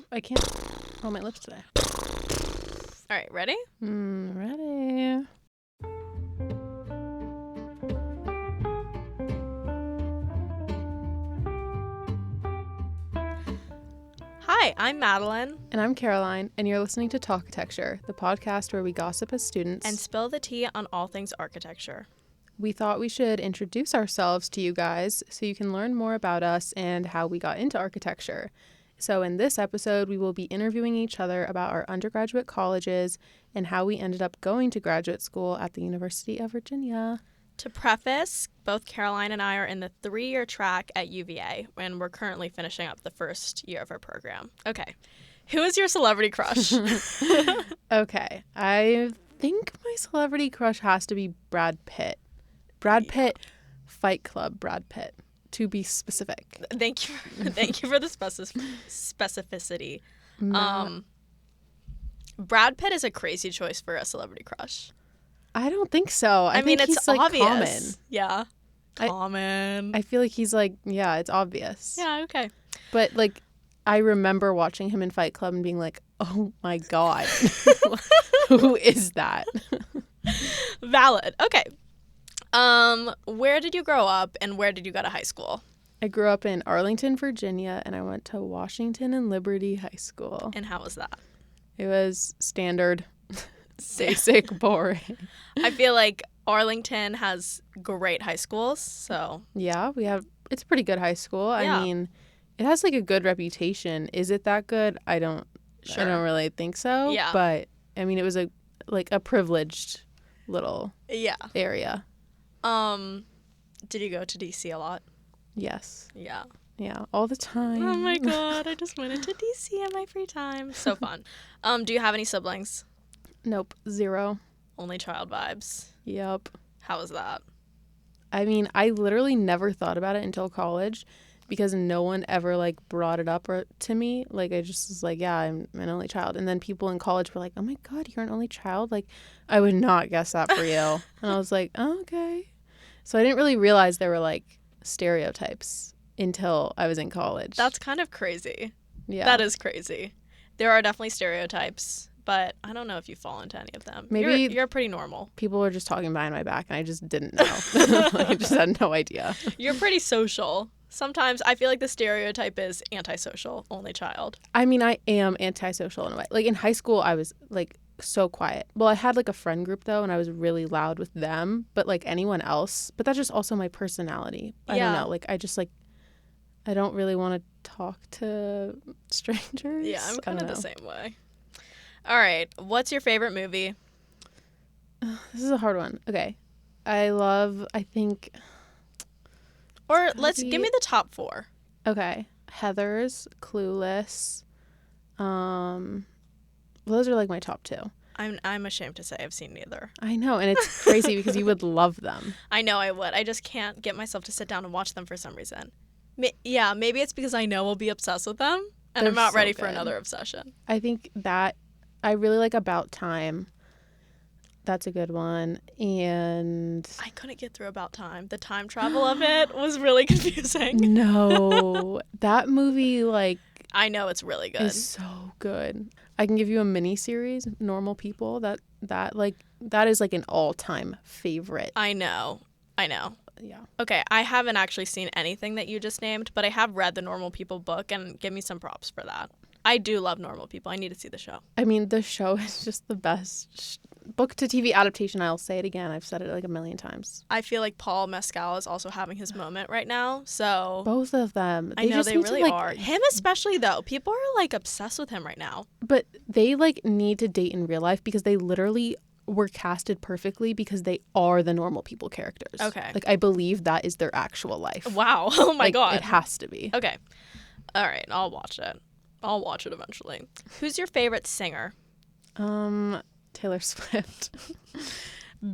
I can't hold my lips today. All right, ready? Ready. Hi, I'm Madeline. And I'm Caroline, and you're listening to Talkitecture, the podcast where we gossip as students. And spill the tea on all things architecture. We thought we should introduce ourselves to you guys so you can learn more about us and how we got into architecture. So in this episode, we will be interviewing each other about our undergraduate colleges and how we ended up going to graduate school at the University of Virginia. To preface, both Caroline and I are in the 3-year track at UVA, and we're currently finishing up the first year of our program. Okay, who is your celebrity crush? Okay, I think my celebrity crush has to be Brad Pitt. Brad Pitt, Fight Club Brad Pitt, to be specific. Thank you for the specificity. Brad Pitt is a crazy choice for a celebrity crush. I don't think so. I mean, think it's he's, like, obvious. common. Yeah, common. I feel like he's like, yeah, it's obvious. Yeah, okay. But like, I remember watching him in Fight Club and being like, oh my God, who is that? Valid. Okay. Where did you grow up and where did you go to high school? I grew up in Arlington, Virginia, and I went to Washington and Liberty High School. And how was that? It was standard, basic, boring. I feel like Arlington has great high schools, so. Yeah, it's a pretty good high school. Yeah. I mean, it has like a good reputation. Is it that good? I don't really think so. Yeah. But I mean, it was a privileged little area. Did you go to DC a lot? Yes. Yeah. Yeah, all the time. Oh my God, I just went into DC in my free time. So fun. Do you have any siblings? Nope, 0. Only child vibes. Yep. How was that? I mean, I literally never thought about it until college because no one ever like brought it up to me. Like, I just was like, yeah, I'm an only child. And then people in college were like, oh my God, you're an only child? Like, I would not guess that for you. And I was like, oh, okay. So I didn't really realize there were like stereotypes until I was in college. That's kind of crazy. Yeah. That is crazy. There are definitely stereotypes, but I don't know if you fall into any of them. Maybe you're pretty normal. People were just talking behind my back and I just didn't know. I just had no idea. You're pretty social. Sometimes I feel like the stereotype is antisocial, only child. I mean, I am antisocial in a way. Like in high school, I was like so quiet. Well, I had like a friend group though, and I was really loud with them. But like anyone else, but that's just also my personality. I don't know. Like I just like, I don't really want to talk to strangers. Yeah, I'm kind of the same way. All right, what's your favorite movie? This is a hard one. Okay, I think. Or give me the top 4. Okay, Heathers, Clueless. Those are like my top 2. I'm ashamed to say I've seen neither. I know, and it's crazy because you would love them. I know I would. I just can't get myself to sit down and watch them for some reason. Maybe it's because I know I'll be obsessed with them, and They're I'm not so ready good. for another obsession. I think that I really like About Time. That's a good one. And I couldn't get through About Time. The time travel of it was really confusing. No, that movie like I know it's really good. is so good. I can give you a mini series, Normal People. That is like an all-time favorite. I know. Yeah. Okay, I haven't actually seen anything that you just named, but I have read the Normal People book, and give me some props for that. I do love Normal People. I need to see the show. I mean, the show is just the best book to TV adaptation. I'll say it again. I've said it like a million times. I feel like Paul Mescal is also having his moment right now, so... Both of them. I know, they really are. Him especially, though. People are, like, obsessed with him right now. But they, like, need to date in real life because they literally were casted perfectly because they are the Normal People characters. Okay. Like, I believe that is their actual life. Wow. Oh, my God. It has to be. Okay. All right. I'll watch it. I'll watch it eventually. Who's your favorite singer? Taylor Swift.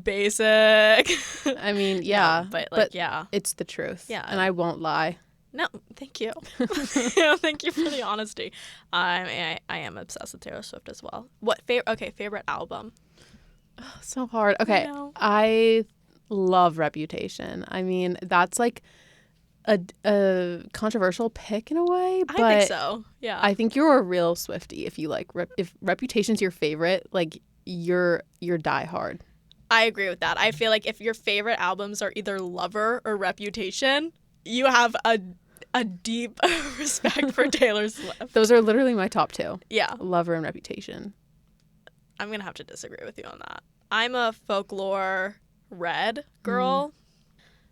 Basic. I mean, yeah. But yeah. It's the truth. Yeah. And I won't lie. No, thank you. Thank you for the honesty. I am obsessed with Taylor Swift as well. Favorite album? So hard. Okay. I love Reputation. I mean, that's like a controversial pick in a way, but I think so. Yeah. I think you're a real Swiftie if you like if Reputation's your favorite, like you're die hard. I agree with that. I feel like if your favorite albums are either Lover or Reputation, you have a deep respect for Taylor Swift. Those are literally my top two. Yeah. Lover and Reputation. I'm going to have to disagree with you on that. I'm a Folklore Red girl,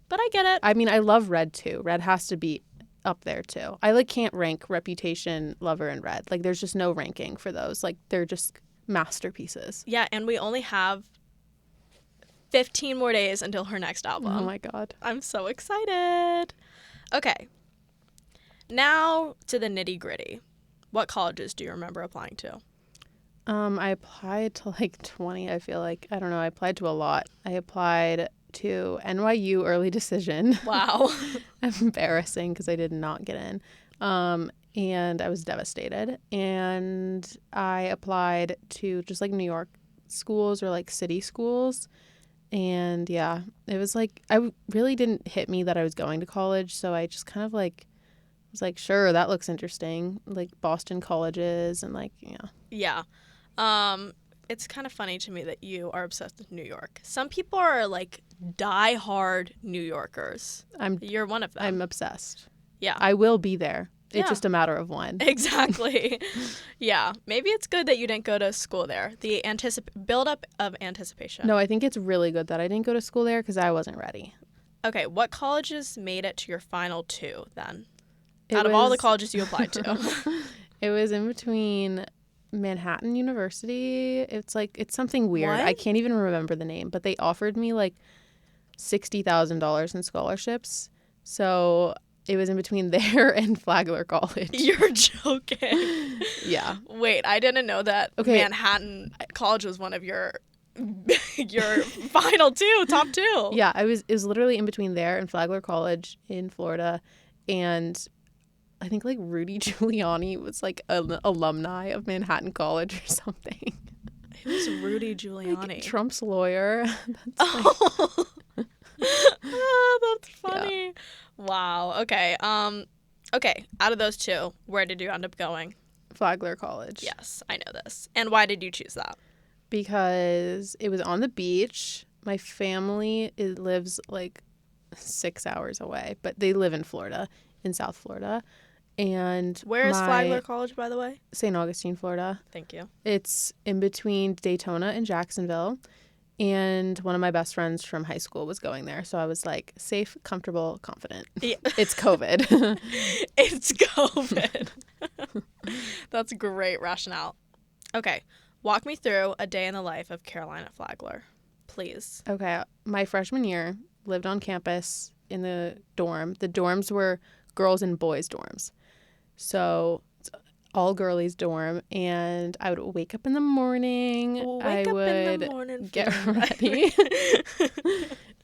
but I get it. I mean, I love Red too. Red has to be up there too. I like can't rank Reputation, Lover, and Red. Like there's just no ranking for those. Like they're just masterpieces. Yeah, and we only have 15 more days until her next album. Oh my God. I'm so excited. Okay. Now to the nitty gritty. What colleges do you remember applying to? I applied to like 20, I feel like. I don't know. I applied to a lot. I applied to NYU early decision. Wow. Embarrassing because I did not get in. And I was devastated. And I applied to just like New York schools or like city schools. And yeah, it was like, really didn't hit me that I was going to college. So I just kind of like was like, sure, that looks interesting. Like Boston colleges and like, yeah. Yeah. It's kind of funny to me that you are obsessed with New York. Some people are like die-hard New Yorkers. You're one of them. I'm obsessed. Yeah. I will be there. It's Yeah. just a matter of when. Exactly. Yeah. Maybe it's good that you didn't go to school there. The build-up of anticipation. No, I think it's really good that I didn't go to school there because I wasn't ready. Okay, what colleges made it to your final two then? Out of all the colleges you applied to. It was in between Manhattan University. It's something weird. What? I can't even remember the name, but they offered me like $60,000 in scholarships. So it was in between there and Flagler College. You're joking. Yeah. Wait, I didn't know that Manhattan College was one of your final two, top two. Yeah, it was literally in between there and Flagler College in Florida, and I think like Rudy Giuliani was like an alumni of Manhattan College or something. Who's Rudy Giuliani? Like Trump's lawyer. Oh, that's funny. Yeah. Wow. Okay. Okay. Out of those two, where did you end up going? Flagler College. Yes, I know this. And why did you choose that? Because it was on the beach. My family lives like 6 hours away, but they live in Florida, in South Florida. And where is Flagler College, by the way? St. Augustine, Florida. Thank you. It's in between Daytona and Jacksonville. And one of my best friends from high school was going there. So I was like, safe, comfortable, confident. Yeah. It's COVID. It's COVID. That's great rationale. Okay. Walk me through a day in the life of Carolina Flagler, please. Okay. My freshman year, lived on campus in the dorm. The dorms were girls and boys dorms. So it's all girlies dorm. And I would wake up in the morning. I would get ready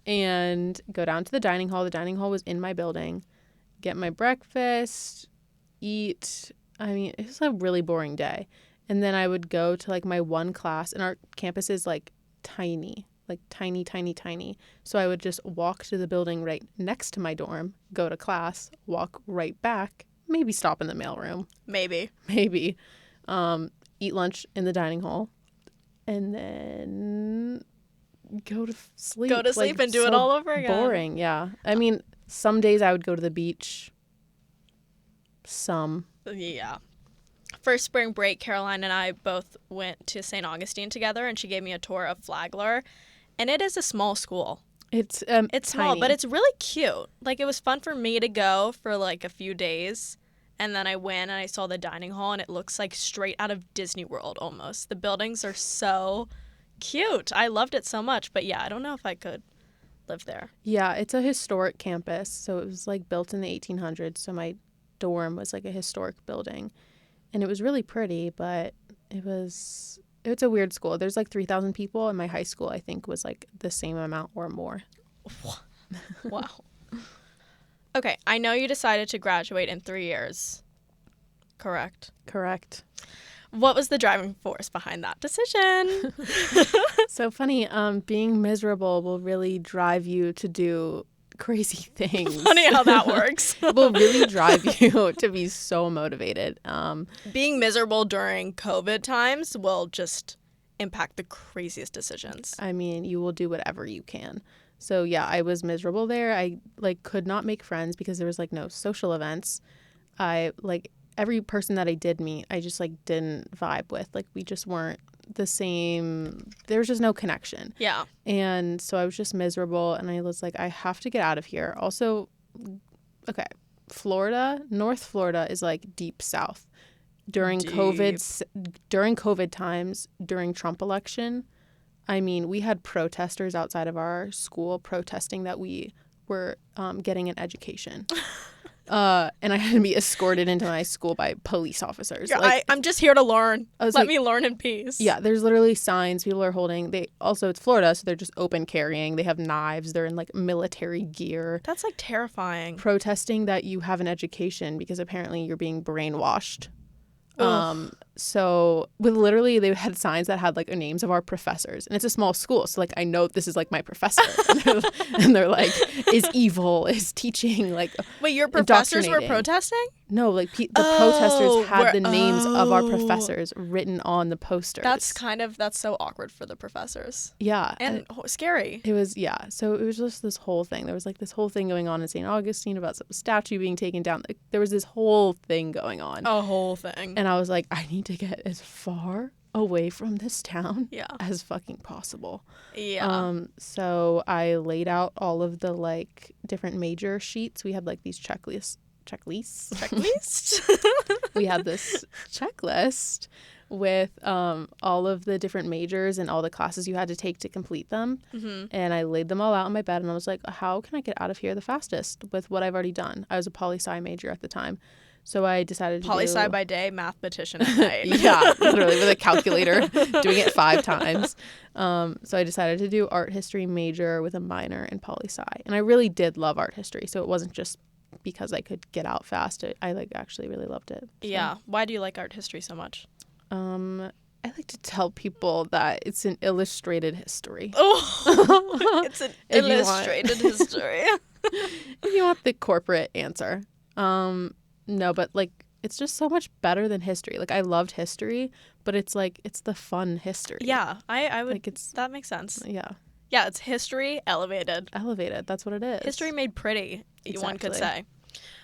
and go down to the dining hall. The dining hall was in my building. Get my breakfast, eat. I mean, it was a really boring day. And then I would go to like my one class, and our campus is like tiny, tiny, tiny. So I would just walk to the building right next to my dorm, go to class, walk right back, maybe stop in the mailroom. Maybe. Eat lunch in the dining hall, and then go to sleep. Go to sleep and do it all over again. Boring, yeah. I mean, some days I would go to the beach. Yeah. For spring break, Caroline and I both went to St. Augustine together, and she gave me a tour of Flagler. And it is a small school. It's small, tiny. But it's really cute. Like, it was fun for me to go for like a few days. And then I went and I saw the dining hall, and it looks like straight out of Disney World almost. The buildings are so cute. I loved it so much. But yeah, I don't know if I could live there. Yeah, it's a historic campus. So it was like built in the 1800s. So my dorm was like a historic building. And it was really pretty, but it's a weird school. There's like 3,000 people, and my high school, I think, was like the same amount or more. Wow. Okay, I know you decided to graduate in 3 years. Correct? Correct. What was the driving force behind that decision? So funny. Being miserable will really drive you to do crazy things. Funny how that works. Will really drive you to be so motivated. Being miserable during COVID times will just impact the craziest decisions. I mean, you will do whatever you can. So yeah, I was miserable there. I like could not make friends because there was like no social events. I like every person that I did meet, I just like didn't vibe with. Like we just weren't the same. There was just no connection. Yeah. And so I was just miserable, and I was like, I have to get out of here. Also, okay, Florida, North Florida is like deep south. During COVID times, during Trump election, I mean, we had protesters outside of our school protesting that we were getting an education. And I had to be escorted into my school by police officers. Yeah, like, I'm just here to learn. Let me learn in peace. Yeah, there's literally signs people are holding. It's Florida, so they're just open carrying. They have knives. They're in like military gear. That's like terrifying. Protesting that you have an education because apparently you're being brainwashed. So literally they had signs that had like names of our professors, and it's a small school, so like I know this is like my professor. and they're like, is evil, is teaching like. Wait, your professors were protesting? No, like the protesters had the names of our professors written on the posters. That's so awkward for the professors. Yeah, and scary. It was so it was just this whole thing. There was like this whole thing going on in St. Augustine about some statue being taken down. Like, there was this whole thing going on. A whole thing. And I was like, I need to get as far away from this town as fucking possible. Yeah. So I laid out all of the like different major sheets. We had like these checklists. We had this checklist with all of the different majors and all the classes you had to take to complete them. Mm-hmm. And I laid them all out on my bed, and I was like, how can I get out of here the fastest with what I've already done? I was a poli-sci major at the time. So I decided to poli-sci by day, mathematician at night. Yeah, literally with a calculator, doing it 5 times. So I decided to do art history major with a minor in poli-sci. And I really did love art history. So it wasn't just because I could get out fast. I like actually really loved it. So. Yeah. Why do you like art history so much? I like to tell people that it's an illustrated history. Oh, it's an illustrated history. If you want the corporate answer. No, but like it's just so much better than history. Like I loved history, but it's like it's the fun history. Yeah, I would. Like that makes sense. Yeah. Yeah, it's history elevated. Elevated. That's what it is. History made pretty. Exactly. One could say.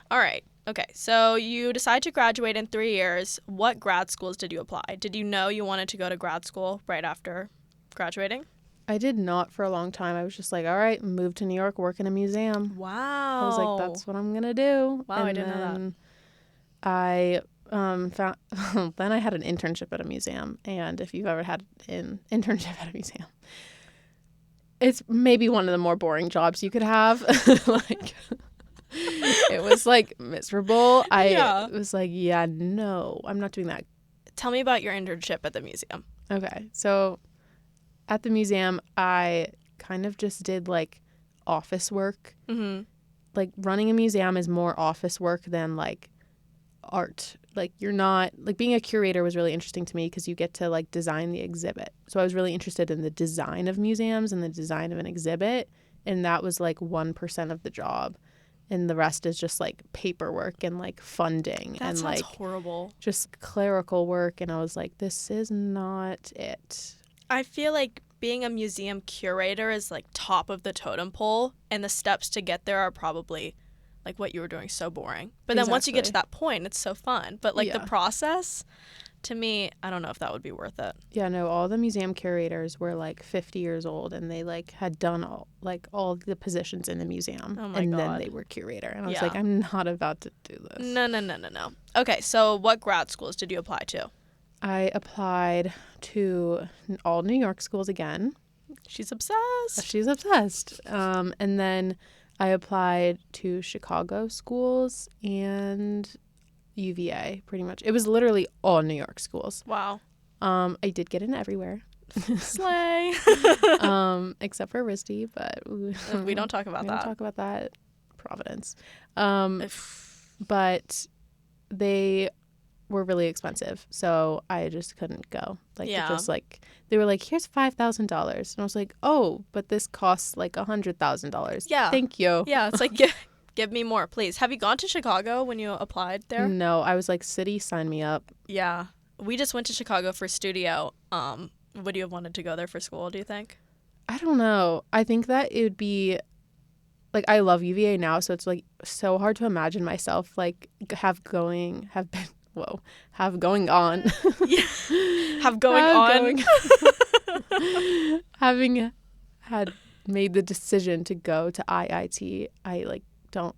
All right. Okay. So you decide to graduate in 3 years. What grad schools did you apply? Did you know you wanted to go to grad school right after graduating? I did not for a long time. I was just like, all right, move to New York, work in a museum. Wow. I was like, that's what I'm going to do. Wow, and I didn't know that. I found then I had an internship at a museum, and if you've ever had an internship at a museum, it's maybe one of the more boring jobs you could have. Like it was like miserable. I was like, yeah, no, I'm not doing that. Tell me about your internship at the museum. Okay, so at the museum, I kind of just did like office work. Mm-hmm. Like running a museum is more office work than like art. Like you're not like being a curator was really interesting to me because you get to like design the exhibit. So I was really interested in the design of museums and the design of an exhibit, and that was like 1% of the job, and the rest is just like paperwork and like funding that and sounds like horrible, just clerical work. And I was like, this is not it. I feel like being a museum curator is like top of the totem pole, and the steps to get there are probably like what you were doing so boring. But then once you get to that point, it's so fun. But like the process, to me, I don't know if that would be worth it. Yeah, no, all the museum curators were like 50 years old, and they like had done all the positions in the museum. Oh my and God. then they were curator. And I was like, I'm not about to do this. No. Okay, so what grad schools did you apply to? I applied to all New York schools again. She's obsessed. And then I applied to Chicago schools and UVA, pretty much. It was literally all New York schools. Wow. I did get in everywhere. Slay. Except for RISD, but we don't talk about that. We don't talk about that. Providence. But they were really expensive. So I just couldn't go. Like, Yeah. it just like, they were like, here's $5,000. And I was like, oh, but this costs like $100,000. Yeah. Thank you. Yeah, it's like, give me more, please. Have you gone to Chicago when you applied there? No, I was like, city, sign me up. Yeah. We just went to Chicago for studio. Would you have wanted to go there for school, do you think? I don't know. I think that it would be like, I love UVA now, so it's like so hard to imagine myself like have going on Have going on. having had made the decision to go to IIT. I like don't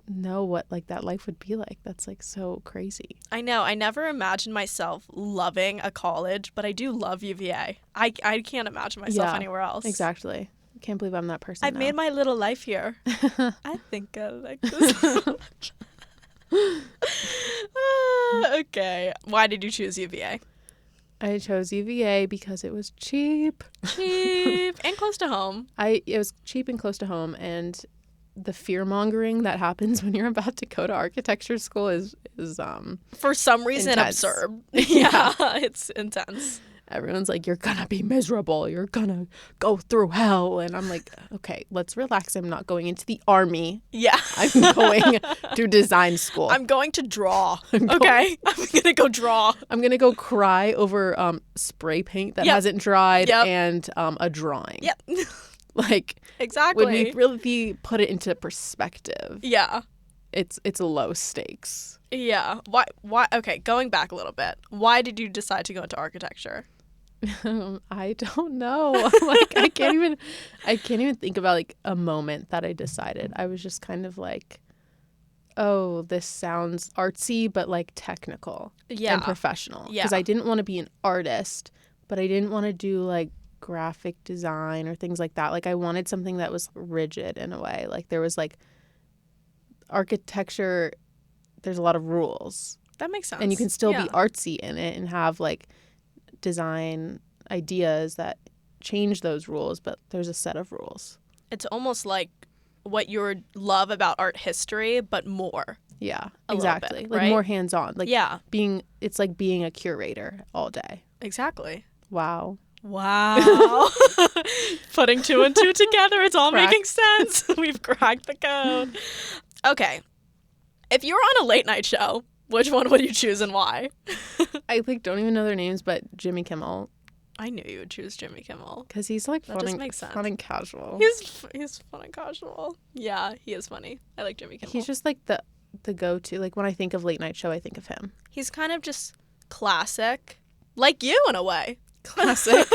know what like that life would be like. That's like so crazy. I know. I never imagined myself loving a college, but I do love UVA. I can't imagine myself anywhere else. Exactly. Can't believe I'm that person. I've now. made my little life here. I think I like this. Okay. Why did you choose UVA? I chose UVA because it was cheap. Cheap and close to home. It was cheap and close to home, and the fear mongering that happens when you're about to go to architecture school is for some reason intense. Absurd. Yeah, it's intense. Everyone's like, you're gonna be miserable, you're gonna go through hell, and I'm like, okay, let's relax. I'm not going into the army. Yeah. I'm going to design school. I'm going to draw. Okay, I'm gonna go draw. I'm gonna go cry over spray paint that hasn't dried and a drawing. Yep. Like, exactly. when we really put it into perspective, yeah, it's low stakes. Yeah. Why? Okay, going back a little bit. Why did you decide to go into architecture? I don't know. Like, I can't even think about like a moment that I decided. I was just kind of like, oh, this sounds artsy but like technical and professional. Yeah. Because I didn't want to be an artist, but I didn't want to do like graphic design or things like that. Like, I wanted something that was rigid in a way. Like, there was like architecture, there's a lot of rules. That makes sense. And you can still be artsy in it and have like design ideas that change those rules, but there's a set of rules. It's almost like what you love about art history, but more. Yeah, a exactly. Bit, like right? more hands-on. Like, it's like being a curator all day. Exactly. Wow. Putting two and two together, it's all making sense. We've cracked the code. Okay. If you were on a late night show, which one would you choose and why? I like don't even know their names, but Jimmy Kimmel. I knew you would choose Jimmy Kimmel. Because he's like that just makes sense. Fun and casual. He's fun and casual. Yeah, he is funny. I like Jimmy Kimmel. He's just like the go-to. Like, when I think of late night show, I think of him. He's kind of just classic. Like you in a way. Classic.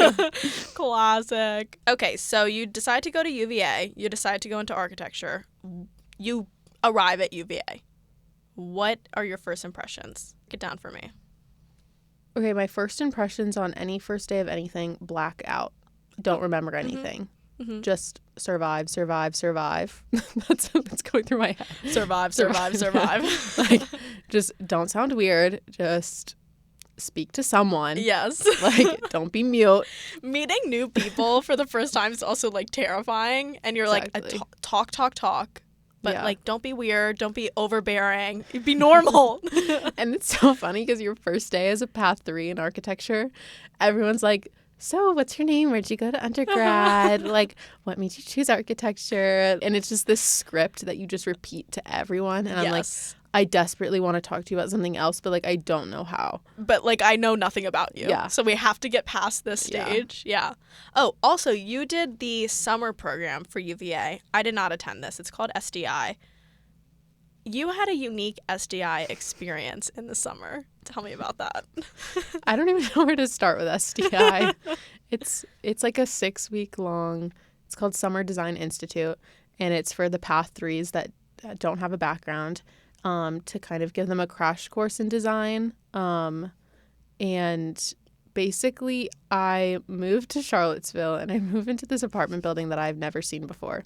Classic. Okay, so you decide to go to UVA. You decide to go into architecture. You arrive at UVA. What are your first impressions? Get down for me. Okay, my first impressions on any first day of anything, black out. Don't remember anything. Mm-hmm. Just survive. That's what's going through my head. Survive. Like, just don't sound weird. Just speak to someone. Yes. Like, don't be mute. Meeting new people for the first time is also like terrifying. And you're exactly. like, talk. But like, don't be weird. Don't be overbearing. Be normal. And it's so funny because your first day as a Path 3 in architecture, everyone's like, so what's your name? Where'd you go to undergrad? Like, what made you choose architecture? And it's just this script that you just repeat to everyone. And I'm like, I desperately want to talk to you about something else, but like, I don't know how. But like, I know nothing about you. Yeah. So we have to get past this stage. Yeah. Oh, also, you did the summer program for UVA. I did not attend this. It's called SDI. You had a unique SDI experience in the summer. Tell me about that. I don't even know where to start with SDI. It's like a 6-week long, it's called Summer Design Institute, and it's for the Path 3s that don't have a background, to kind of give them a crash course in design. And basically, I moved to Charlottesville, and I moved into this apartment building that I've never seen before.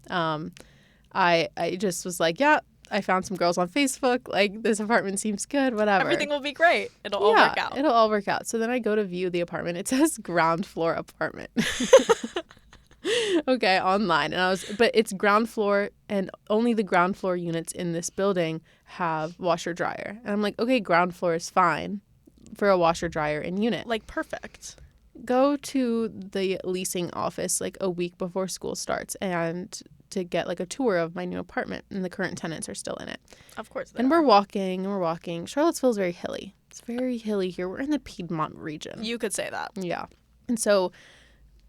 I just was like, yeah, I found some girls on Facebook. Like, this apartment seems good, whatever. Everything will be great. It'll all work out. It'll all work out. So then I go to view the apartment. It says ground floor apartment. Okay, online. But it's ground floor, and only the ground floor units in this building have washer dryer. And I'm like, okay, ground floor is fine for a washer dryer and unit. Like, perfect. Go to the leasing office like a week before school starts and to get like a tour of my new apartment, and the current tenants are still in it. Of course. And we're walking. Charlottesville's very hilly. It's very hilly here. We're in the Piedmont region. You could say that. Yeah. And so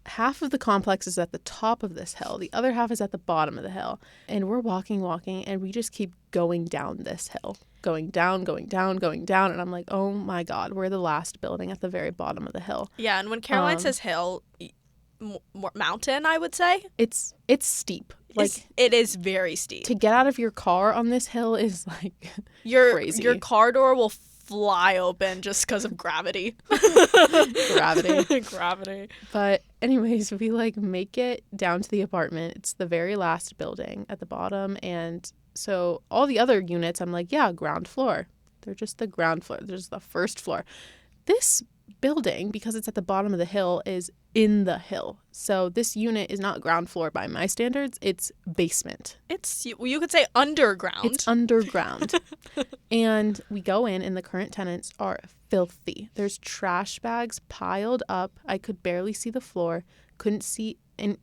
half of the complex is at the top of this hill. The other half is at the bottom of the hill. And we're walking, and we just keep going down this hill. Going down. And I'm like, oh my God, we're the last building at the very bottom of the hill. Yeah, and when Caroline says hill, mountain, I would say. It's steep. Like, it is very steep. To get out of your car on this hill is like crazy. Your car door will fly open just because of gravity. Gravity. But anyways, we like make it down to the apartment. It's the very last building at the bottom. And so all the other units, I'm like, yeah, ground floor. They're just the ground floor. There's the first floor. This building, because it's at the bottom of the hill, is in the hill. So this unit is not ground floor by my standards. It's basement. You could say underground. It's underground. And we go in, and the current tenants are filthy. There's trash bags piled up. I could barely see the floor. Couldn't see oh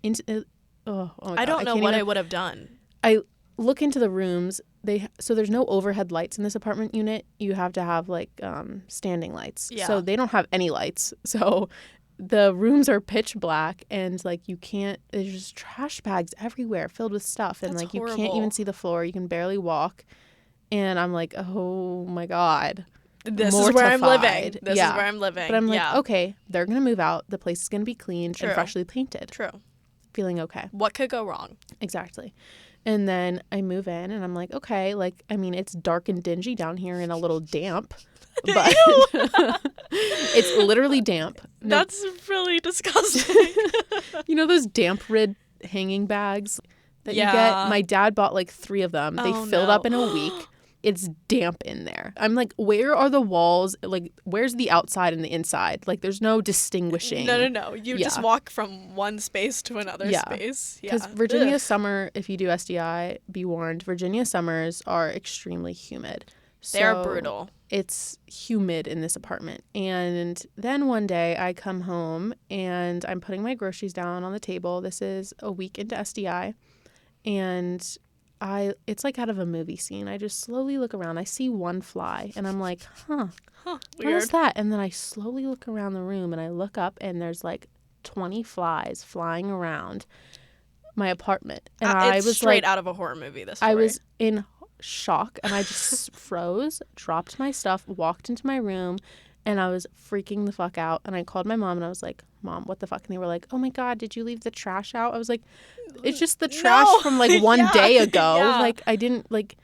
my God. I don't know what I would have done. I look into the rooms. So there's no overhead lights in this apartment unit. You have to have like standing lights. Yeah. So they don't have any lights. So the rooms are pitch black, and like you can't. There's just trash bags everywhere filled with stuff, and That's like horrible. You can't even see the floor. You can barely walk. And I'm like, oh my God. This is where I'm living. This is where I'm living. But I'm like, okay, they're gonna move out. The place is gonna be cleaned True. and freshly painted. True. Feeling okay. What could go wrong? Exactly. And then I move in, and I'm like, okay, like, I mean, it's dark and dingy down here and a little damp, but it's literally damp. No, that's really disgusting. you know those damp rid hanging bags that you get? My dad bought like 3 of them. They filled up in a week. It's damp in there. I'm like, where are the walls? Like, where's the outside and the inside? Like, there's no distinguishing. No. You just walk from one space to another space. Yeah. Because Virginia summer, if you do SDI, be warned, Virginia summers are extremely humid. They're brutal. It's humid in this apartment. And then one day I come home and I'm putting my groceries down on the table. This is a week into SDI. And it's like out of a movie scene. I just slowly look around. I see one fly, and I'm like, weird. What is that? And then I slowly look around the room, and I look up, and there's like 20 flies flying around my apartment. And I was straight like, out of a horror movie, this story. I was in shock, and I just froze, dropped my stuff, walked into my room, and I was freaking the fuck out. And I called my mom, and I was like, Mom, what the fuck? And they were like, oh my God, did you leave the trash out? I was like, it's just the trash from like one day ago. Like, I didn't like,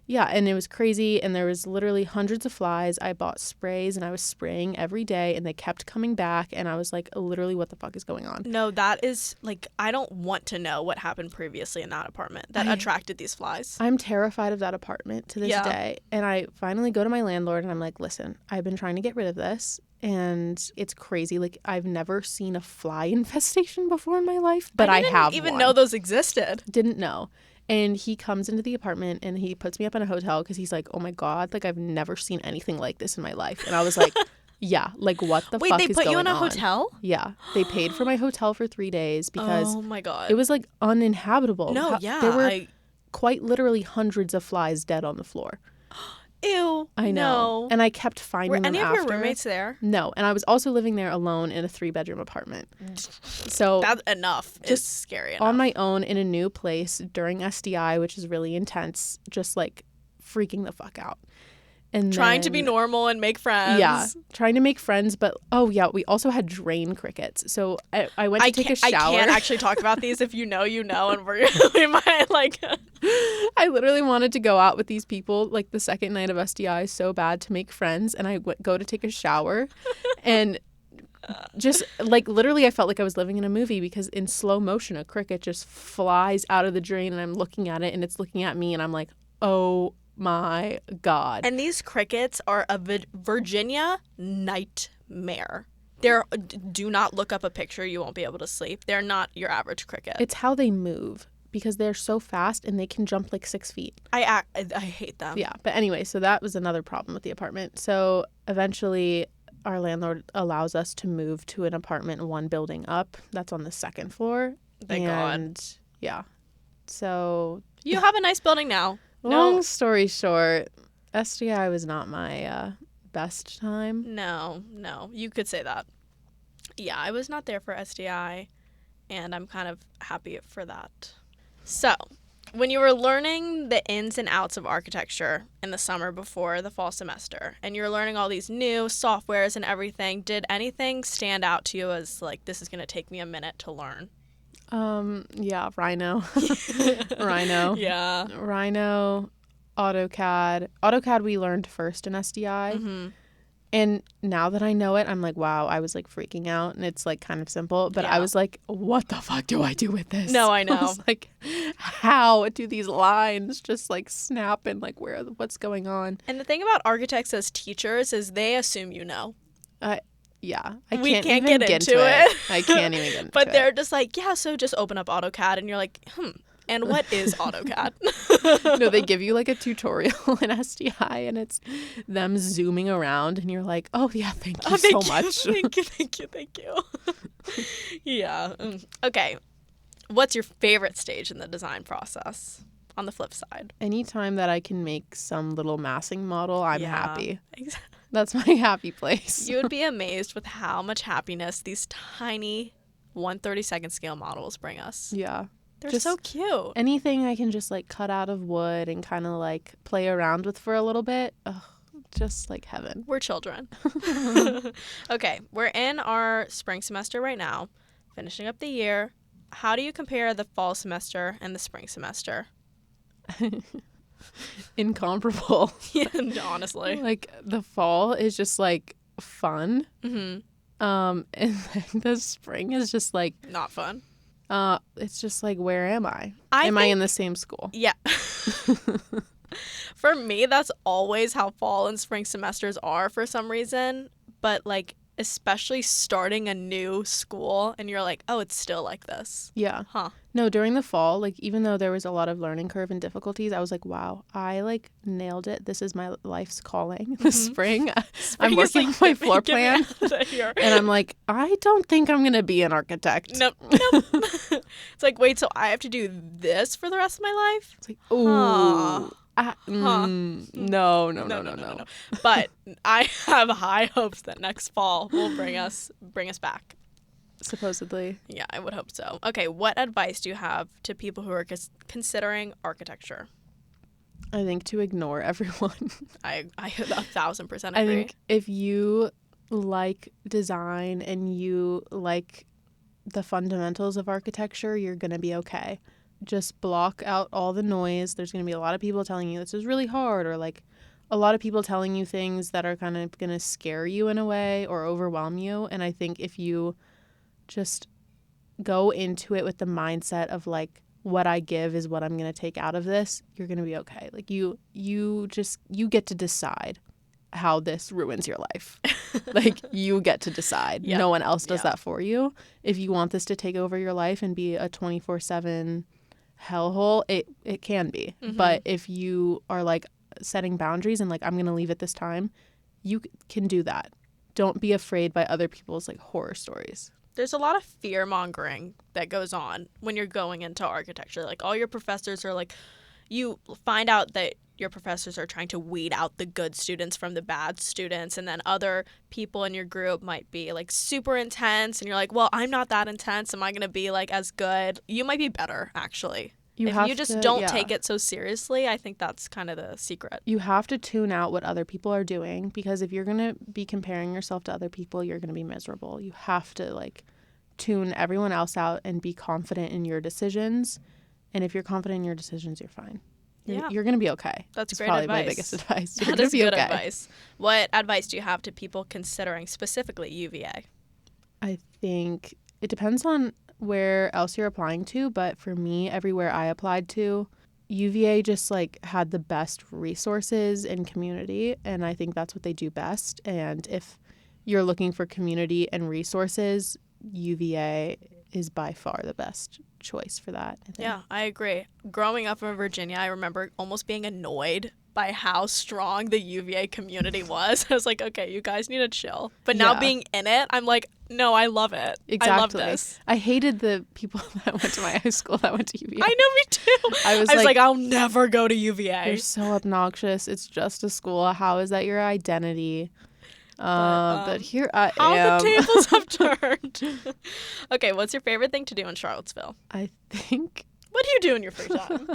and it was crazy. And there was literally hundreds of flies. I bought sprays, and I was spraying every day, and they kept coming back. And I was like, literally, what the fuck is going on? No, that is like, I don't want to know what happened previously in that apartment that attracted these flies. I'm terrified of that apartment to this day. And I finally go to my landlord, and I'm like, listen, I've been trying to get rid of this. And it's crazy. Like, I've never seen a fly infestation before in my life, but I have even one. know those existed. Didn't know. And he comes into the apartment, and he puts me up in a hotel because he's like, oh my God, like, I've never seen anything like this in my life. And I was like, yeah, like, what the fuck is going on? Wait, they put you in a hotel? Yeah. They paid for my hotel for 3 days because oh my God, it was like uninhabitable. No, there were quite literally hundreds of flies dead on the floor. Ew. I know. No. And I kept finding them Were any after. of your roommates there? No. And I was also living there alone in a 3-bedroom apartment. So that's enough. Just scary enough. On my own in a new place during SDI, which is really intense, just like freaking the fuck out. And trying to be normal and make friends. Yeah, trying to make friends. But, we also had drain crickets. So I went to take a shower. I can't actually talk about these. If you know, and we might like... I literally wanted to go out with these people like the second night of SDI so bad to make friends. And I go to take a shower. And just like literally I felt like I was living in a movie because in slow motion, a cricket just flies out of the drain. And I'm looking at it and it's looking at me. And I'm like, oh my God. And these crickets are a Virginia nightmare. Do not look up a picture. You won't be able to sleep. They're not your average cricket. It's how they move. because they're so fast and they can jump like 6 feet. I hate them. Yeah. But anyway, so that was another problem with the apartment. So eventually our landlord allows us to move to an apartment 1 building up. That's on the 2nd floor. Thank God. Yeah. So You have a nice building now. long story short, SDI was not my best time. No, you could say that. Yeah, I was not there for SDI, and I'm kind of happy for that. So, when you were learning the ins and outs of architecture in the summer before the fall semester, and you're learning all these new softwares and everything, did anything stand out to you as like, this is going to take me a minute to learn? Yeah, Rhino. Rhino. Yeah. Rhino, AutoCAD. AutoCAD we learned first in SDI. Mm-hmm. And now that I know it, I'm like, wow, I was like freaking out, and it's like kind of simple. But Yeah. I was like, what the fuck do I do with this? No, I know. I was like, how do these lines just like snap and like what's going on? And the thing about architects as teachers is they assume you know. Yeah, We can't even get into it. I can't even get into it. But they're just like, yeah, so just open up AutoCAD, and you're like, and what is AutoCAD? No, they give you like a tutorial in SDI, and it's them zooming around, and you're like, oh yeah, thank you so much. Thank you. Yeah. Okay. What's your favorite stage in the design process? On the flip side. Anytime that I can make some little massing model, I'm happy. Exactly. That's my happy place. You would be amazed with how much happiness these tiny 1/32 scale models bring us. Yeah. They're Just so cute. anything I can just like cut out of wood and kind of like play around with for a little bit. Ugh, just like heaven. We're children. Okay, we're in our spring semester right now, finishing up the year. How do you compare the fall semester and the spring semester? Incomparable. Yeah, honestly. Like the fall is just like fun. Mm-hmm. And then the spring is just like Not fun. it's just like, where am I? I I in the same school? Yeah. For me, that's always how fall and spring semesters are for some reason. But like, especially starting a new school and you're like, oh, it's still like this. Yeah. Huh. No, during the fall, like even though there was a lot of learning curve and difficulties, I was like, wow, I like nailed it. This is my life's calling. The spring, I'm working on my floor plan. And I'm like, I don't think I'm going to be an architect. Nope. It's like, wait, so I have to do this for the rest of my life? It's like, ooh. Huh. No. But I have high hopes that next fall will bring us back. Supposedly. Yeah, I would hope so. Okay, what advice do you have to people who are considering architecture? I think to ignore everyone. I 1,000% agree. I think if you like design and you like the fundamentals of architecture, you're going to be okay. Just block out all the noise. There's going to be a lot of people telling you this is really hard, or like a lot of people telling you things that are kind of going to scare you in a way or overwhelm you. And I think if you just go into it with the mindset of like, what I give is what I'm going to take out of this, you're going to be okay. Like you get to decide how this ruins your life. Like you get to decide. Yep. No one else does that for you. If you want this to take over your life and be a 24/7 hellhole, it can be. Mm-hmm. But if you are like setting boundaries and like, I'm going to leave at this time, you can do that. Don't be afraid by other people's like horror stories. There's a lot of fear mongering that goes on when you're going into architecture. Like all your professors are like, you find out that your professors are trying to weed out the good students from the bad students, and then other people in your group might be like super intense, and you're like, well, I'm not that intense. Am I going to be like as good? You might be better, actually. If you just don't take it so seriously, I think that's kind of the secret. You have to tune out what other people are doing, because if you're going to be comparing yourself to other people, you're going to be miserable. You have to like tune everyone else out and be confident in your decisions. And if you're confident in your decisions, you're fine. You're going to be okay. That's great probably advice. My biggest advice. You're that is good okay. advice. What advice do you have to people considering specifically UVA? I think it depends on where else you're applying to, but for me, everywhere I applied to, UVA just like had the best resources and community, and I think that's what they do best. And if you're looking for community and resources, UVA is by far the best choice for that, I think. Yeah, I agree. Growing up in Virginia, I remember almost being annoyed by how strong the UVA community was. I was like, okay, you guys need to chill. But now Yeah. being in it, I'm like, no, I love it. Exactly. I love this. I hated the people that went to my high school that went to UVA. I know, me too. I was like, like, I'll never go to UVA. they're so obnoxious. It's just a school. How is that your identity? But here I how am. the tables have turned. Okay, what's your favorite thing to do in Charlottesville? I think What do you do in your free time?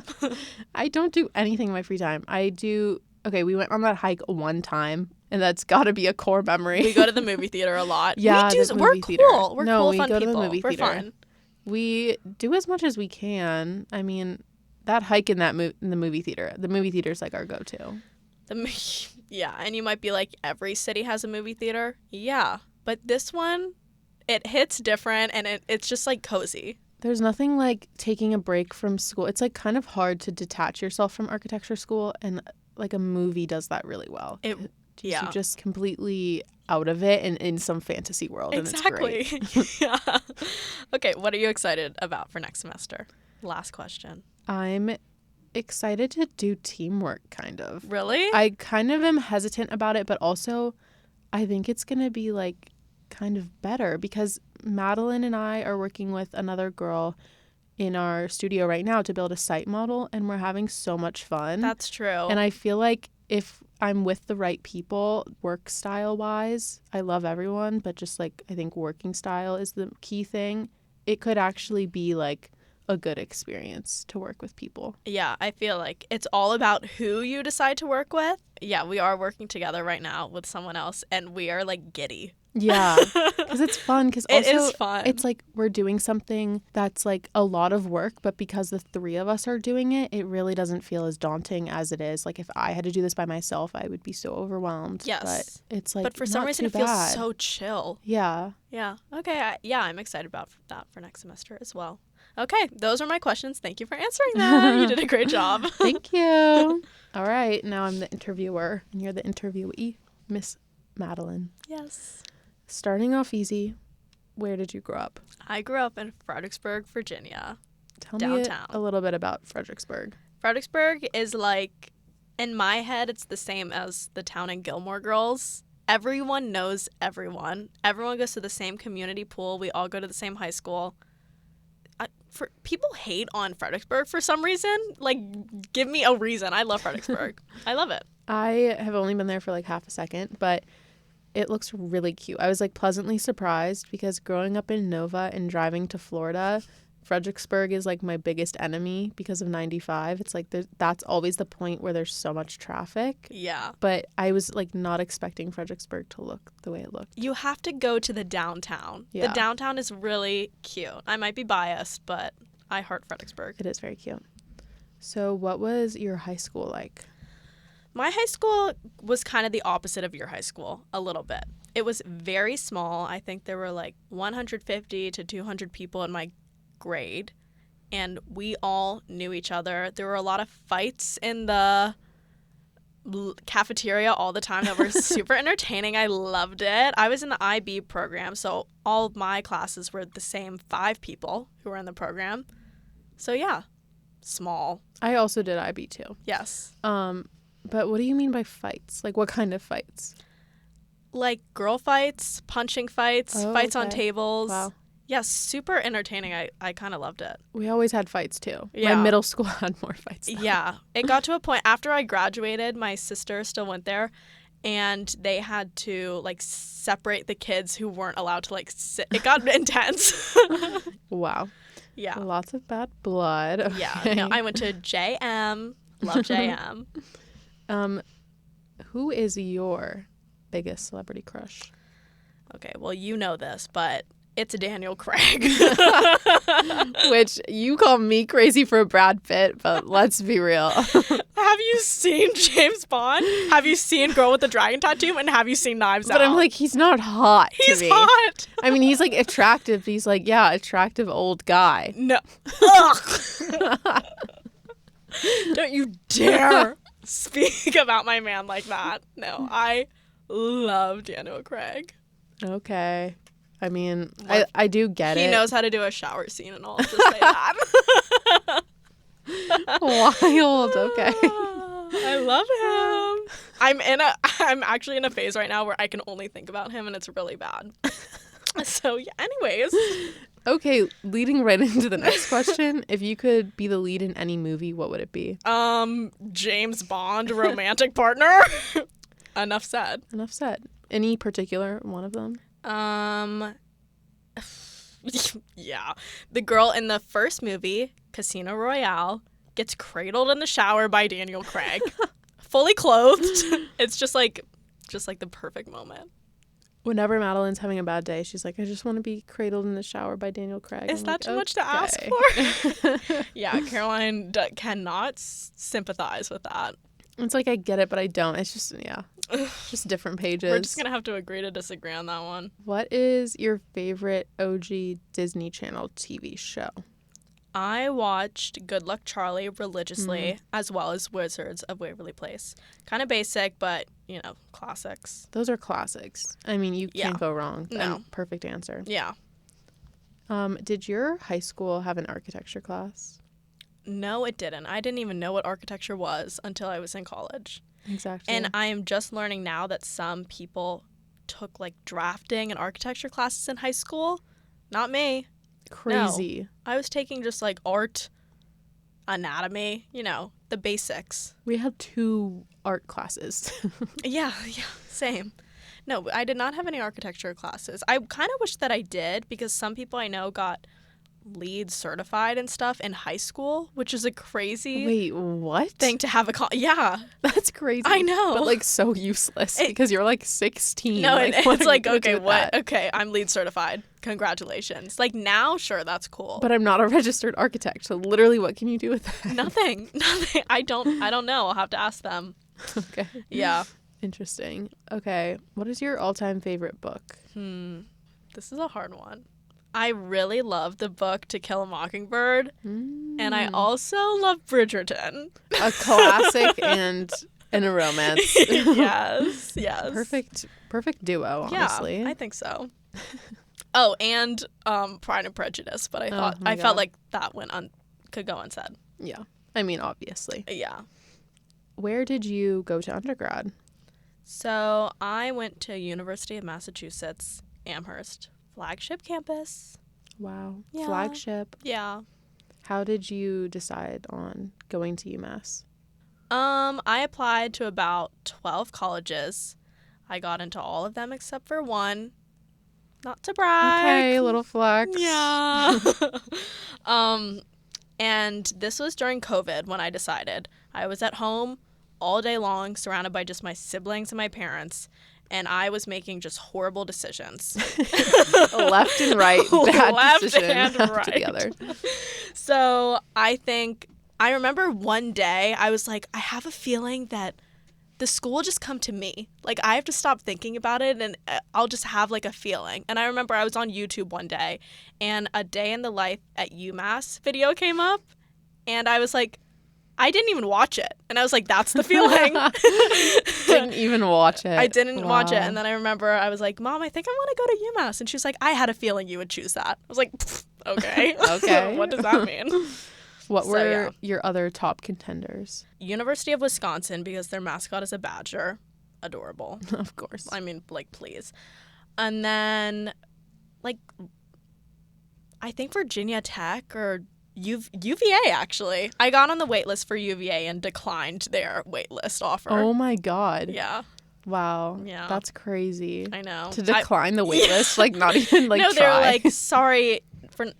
I don't do anything in my free time. Okay, we went on that hike one time, and that's got to be a core memory. We go to the movie theater a lot. Yeah, we're movie cool. theater. We're No, cool, we fun go to the people. movie We're theater. fun. We do as much as we can. I mean, that hike in in the movie theater. The movie theater is like our go-to. Yeah, and you might be like, every city has a movie theater. Yeah, but this one, it hits different, and it's just like cozy. There's nothing like taking a break from school. It's like kind of hard to detach yourself from architecture school, and like a movie does that really well. Yeah. You're just completely out of it and in some fantasy world. Exactly. And it's great. Yeah. Okay, what are you excited about for next semester? Last question. I'm excited to do teamwork, kind of. Really? I kind of am hesitant about it, but also I think it's going to be like kind of better because Madeline and I are working with another girl in our studio right now to build a site model, and we're having so much fun. That's true. And I feel like if I'm with the right people, work style wise, I love everyone, but just like I think working style is the key thing. It could actually be like a good experience to work with people. Yeah, I feel like it's all about who you decide to work with. Yeah, we are working together right now with someone else, and we are like giddy. Yeah, because it's fun. Because it is fun. It's like we're doing something that's like a lot of work, but because the three of us are doing it, it really doesn't feel as daunting as it is. Like if I had to do this by myself, I would be so overwhelmed. Yes. But it's like, but for some reason, it feels so chill. Yeah. Yeah. Okay. I'm excited about that for next semester as well. Okay, those are my questions. Thank you for answering them. You did a great job. Thank you. All right, now I'm the interviewer, and you're the interviewee, Miss Madeline. Yes. Starting off easy, where did you grow up? I grew up in Fredericksburg, Virginia. Tell downtown. me a little bit about Fredericksburg. Fredericksburg is like, in my head, it's the same as the town in Gilmore Girls. Everyone knows everyone. Everyone goes to the same community pool. We all go to the same high school. People hate on Fredericksburg for some reason. Like, give me a reason. I love Fredericksburg. I love it. I have only been there for like half a second, but it looks really cute. I was like pleasantly surprised because growing up in Nova and driving to Florida, Fredericksburg is like my biggest enemy because of 95. It's like that's always the point where there's so much traffic. Yeah. But I was like not expecting Fredericksburg to look the way it looked. You have to go to the downtown. Yeah. The downtown is really cute. I might be biased, but I heart Fredericksburg. It is very cute. So what was your high school like? My high school was kind of the opposite of your high school, a little bit. It was very small. I think there were like 150 to 200 people in my grade, and we all knew each other. There were a lot of fights in the cafeteria all the time that were super entertaining. I loved it. I was in the IB program, so all of my classes were the same 5 people who were in the program. So yeah, small. I also did IB too. Yes. But what do you mean by fights? Like what kind of fights? Like girl fights, punching fights, fights on tables. Wow. Yeah, super entertaining. I kind of loved it. We always had fights too. Yeah. My middle school had more fights. Yeah. It got to a point after I graduated, my sister still went there, and they had to like separate the kids who weren't allowed to like sit. It got intense. Wow. Yeah. Lots of bad blood. Okay. Yeah. No, I went to JM. Love JM. Who is your biggest celebrity crush? Okay, well, you know this, but it's Daniel Craig. Which you call me crazy for Brad Pitt, but let's be real. Have you seen James Bond? Have you seen Girl with the Dragon Tattoo? And have you seen Knives Out? But I'm like, he's not hot to He's me. hot. I mean, he's like attractive. But he's like, yeah, attractive old guy. No. Ugh. Don't you dare speak about my man like that. No, I love Daniel Craig. Okay. I mean, What? I do get it. He knows how to do a shower scene and all. Just say that. Wild. Okay. I love him. I'm actually in a phase right now where I can only think about him and it's really bad. So yeah, anyways. Okay, leading right into the next question. If you could be the lead in any movie, what would it be? James Bond romantic partner. Enough said. Enough said. Any particular one of them? Yeah. The girl in the first movie, Casino Royale, gets cradled in the shower by Daniel Craig. Fully clothed. It's just like the perfect moment. Whenever Madeline's having a bad day, she's like, I just want to be cradled in the shower by Daniel Craig. Is I'm that like, too much to ask okay. for? Yeah, Caroline cannot sympathize with that. It's like, I get it, but I don't. It's just, yeah, just different pages. We're just going to have to agree to disagree on that one. What is your favorite OG Disney Channel TV show? I watched Good Luck Charlie religiously, as well as Wizards of Waverly Place. Kind of basic, but, classics. Those are classics. I mean, you can't go wrong. No. Perfect answer. Yeah. Did your high school have an architecture class? No, it didn't. I didn't even know what architecture was until I was in college. Exactly. And I am just learning now that some people took, drafting and architecture classes in high school. Not me. Crazy. No. I was taking just, art, anatomy, the basics. We had 2 art classes. Yeah, same. No, I did not have any architecture classes. I kind of wish that I did because some people I know got LEED certified and stuff in high school, which is a crazy Wait, what? thing to have yeah. That's crazy. I know. But so useless because you're 16. No, and it's like, okay, what? Okay, I'm LEED certified. Congratulations. Now, sure, that's cool. But I'm not a registered architect, so literally what can you do with that? Nothing. I don't know. I'll have to ask them. Okay. Yeah. Interesting. Okay. What is your all-time favorite book? This is a hard one. I really love the book To Kill a Mockingbird, and I also love Bridgerton. A classic and a romance. Yes. Perfect duo, honestly. Yeah, I think so. Oh, and Pride and Prejudice, but I felt like that could go unsaid. Yeah. I mean, obviously. Yeah. Where did you go to undergrad? So I went to University of Massachusetts, Amherst. Flagship campus. Wow. Yeah. Flagship. Yeah. How did you decide on going to UMass? I applied to about 12 colleges. I got into all of them except for one. Not to brag. Okay, a little flex. Yeah. And this was during COVID when I decided. I was at home all day long, surrounded by just my siblings and my parents. And I was making just horrible decisions. Left and right, bad Left decision and after right. the other. So I remember one day I was like, I have a feeling that the school will just come to me. I have to stop thinking about it and I'll just have a feeling. And I remember I was on YouTube one day and a day in the life at UMass video came up and I was like, I didn't even watch it. And I was like, that's the feeling. Didn't even watch it. I didn't watch it. And then I remember I was like, Mom, I think I want to go to UMass. And she was like, I had a feeling you would choose that. I was like, okay. Okay. What does that mean? What were your other top contenders? University of Wisconsin, because their mascot is a badger. Adorable. Of course. I mean, please. And then, I think Virginia Tech or UVA, actually. I got on the wait list for UVA and declined their wait list offer. Oh, my God. Yeah. Wow. Yeah. That's crazy. I know. To decline the wait list, not even, no, try. they were like, sorry,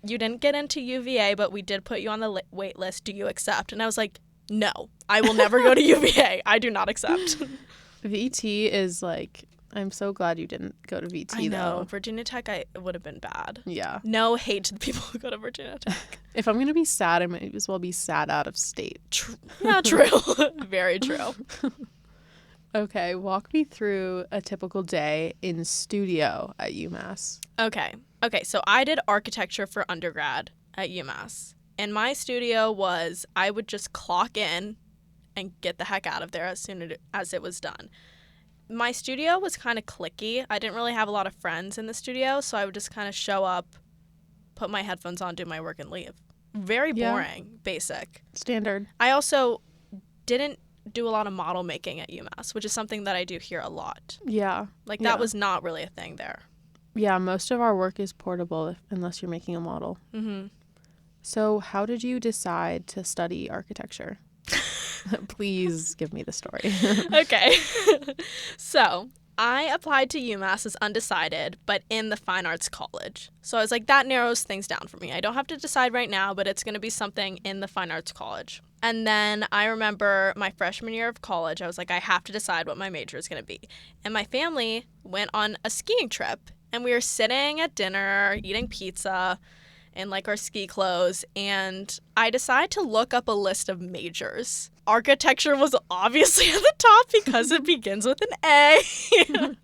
you didn't get into UVA, but we did put you on the wait list. Do you accept? And I was like, no, I will never go to UVA. I do not accept. VT is I'm so glad you didn't go to VT, I know. though. Virginia Tech, it would have been bad. Yeah. No hate to the people who go to Virginia Tech. If I'm going to be sad, I might as well be sad out of state. Yeah, true. Very true. Okay, walk me through a typical day in studio at UMass. Okay, so I did architecture for undergrad at UMass. And my studio was, I would just clock in and get the heck out of there as soon as it was done. My studio was kind of cliquey. I didn't really have a lot of friends in the studio, so I would just kind of show up, put my headphones on, do my work, and leave. Very boring, basic. Standard. I also didn't do a lot of model making at UMass, which is something that I do here a lot. Yeah. Like, that was not really a thing there. Yeah, most of our work is portable unless you're making a model. Mm-hmm. So how did you decide to study architecture? Please give me the story. Okay. So I applied to UMass as undecided, but in the fine arts college. So I was like, that narrows things down for me. I don't have to decide right now, but it's going to be something in the fine arts college. And then I remember my freshman year of college, I was like, I have to decide what my major is going to be. And my family went on a skiing trip, and we were sitting at dinner, eating pizza in like our ski clothes, and I decided to look up a list of majors. Architecture was obviously at the top because it begins with an A.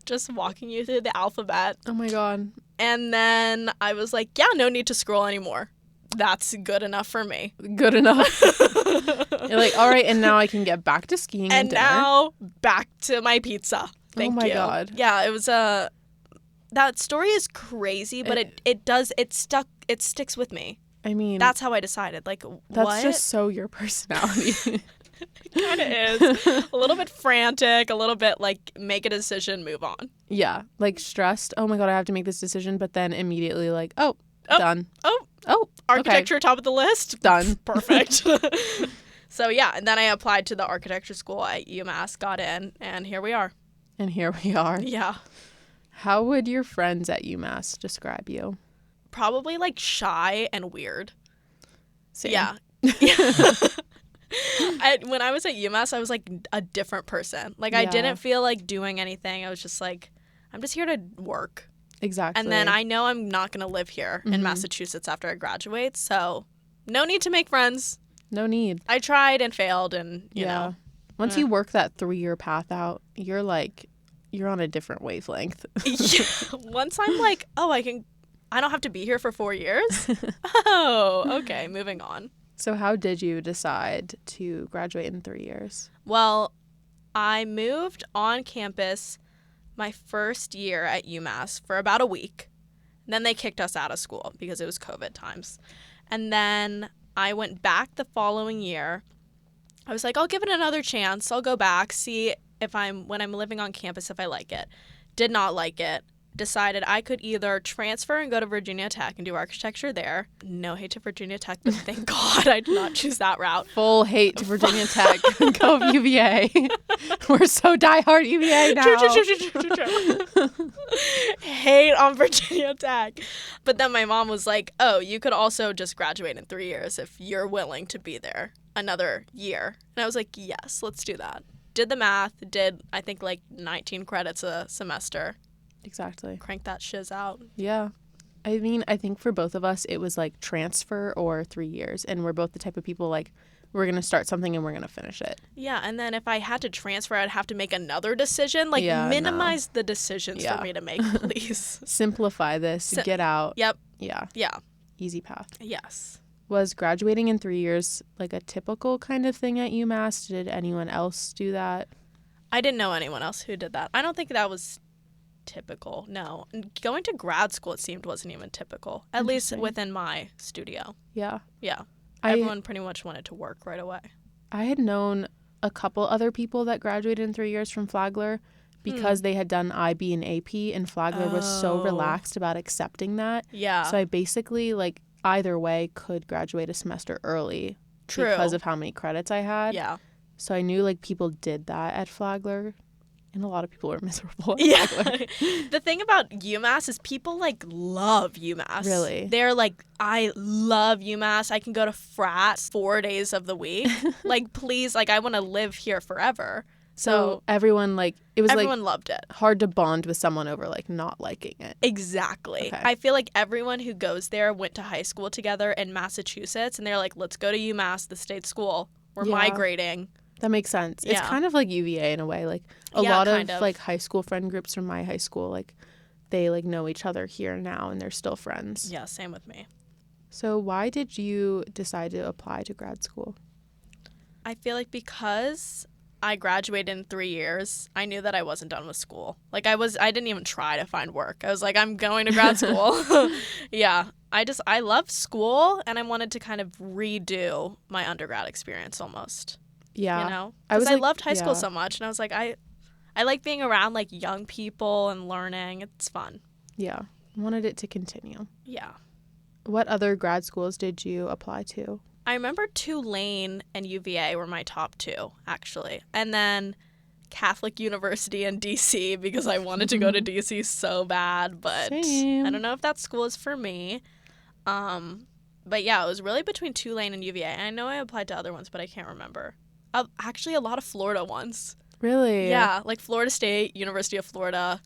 Just walking you through the alphabet. Oh my God. And then I was like, yeah, no need to scroll anymore. That's good enough for me. Good enough. You're like, all right, and now I can get back to skiing and dinner. now back to my pizza. Thank you. Oh my God. Yeah, it was that story is crazy, but it sticks with me. I mean, That's how I decided. Like, that's what? just so your personality. It kind of is. A little bit frantic, a little bit like make a decision, move on. Yeah, like stressed. Oh my God, I have to make this decision, but then immediately like, Oh. done. Oh, Architecture top of the list? Done. Perfect. So yeah, and then I applied to the architecture school at UMass, got in, and here we are. And here we are. Yeah. How would your friends at UMass describe you? Probably like shy and weird. Same. Yeah. When I was at UMass, I was like a different person. Like, I didn't feel like doing anything. I was just like, I'm just here to work. Exactly. And then I know I'm not going to live here in Massachusetts after I graduate. So no need to make friends. No need. I tried and failed, and, you know. Once you work that 3-year path out, you're on a different wavelength. Yeah. Once I'm like, I don't have to be here for 4 years. Oh, okay, moving on. So how did you decide to graduate in 3 years? Well, I moved on campus my first year at UMass for about a week. Then they kicked us out of school because it was COVID times. And then I went back the following year. I was like, I'll give it another chance. I'll go back, see when I'm living on campus, if I like it. Did not like it. Decided I could either transfer and go to Virginia Tech and do architecture there. No hate to Virginia Tech, but thank God I did not choose that route. Full hate to Virginia Tech. Go UVA. We're so diehard UVA now. Hate on Virginia Tech. But then my mom was like, oh, you could also just graduate in 3 years if you're willing to be there another year. And I was like, yes, let's do that. Did the math, did I think like 19 credits a semester. Exactly. Crank that shiz out. Yeah. I mean, I think for both of us, it was like transfer or 3 years. And we're both the type of people like, we're going to start something and we're going to finish it. Yeah. And then if I had to transfer, I'd have to make another decision. Like, minimize the decisions for me to make, please. Simplify this. Get out. Yep. Yeah. Yeah. Easy path. Yes. Was graduating in 3 years like a typical kind of thing at UMass? Did anyone else do that? I didn't know anyone else who did that. I don't think that was typical. No. Going to grad school, it seemed, wasn't even typical, at least within my studio. Yeah. Everyone pretty much wanted to work right away. I had known a couple other people that graduated in 3 years from Flagler because they had done IB and AP, and Flagler was so relaxed about accepting that. Yeah. So I basically like either way could graduate a semester early. True. Because of how many credits I had. Yeah. So I knew like people did that at Flagler. And a lot of people are miserable. Yeah. The thing about UMass is people, like, love UMass. Really? They're like, I love UMass. I can go to frats 4 days of the week. Like, please, like, I want to live here forever. So everyone, like, it was everyone loved it. Hard to bond with someone over, like, not liking it. Exactly. Okay. I feel like everyone who goes there went to high school together in Massachusetts, and they're like, let's go to UMass, the state school. We're migrating. That makes sense. Yeah. It's kind of like UVA in a way. Like a lot of like high school friend groups from my high school, like they like know each other here now and they're still friends. Yeah, same with me. So why did you decide to apply to grad school? I feel like because I graduated in 3 years, I knew that I wasn't done with school. Like I didn't even try to find work. I was like, I'm going to grad school. Yeah. I love school, and I wanted to kind of redo my undergrad experience almost. Yeah. You know? I was Because I like, loved high school yeah. so much, and I was like, I like being around like young people and learning. It's fun. Yeah. Wanted it to continue. Yeah. What other grad schools did you apply to? I remember Tulane and UVA were my top 2, actually. And then Catholic University in DC, because I wanted to go to DC so bad, but Same. I don't know if that school is for me. But yeah, it was really between Tulane and UVA. I know I applied to other ones, but I can't remember. Actually, a lot of Florida ones. Really? Yeah, like Florida State, University of Florida.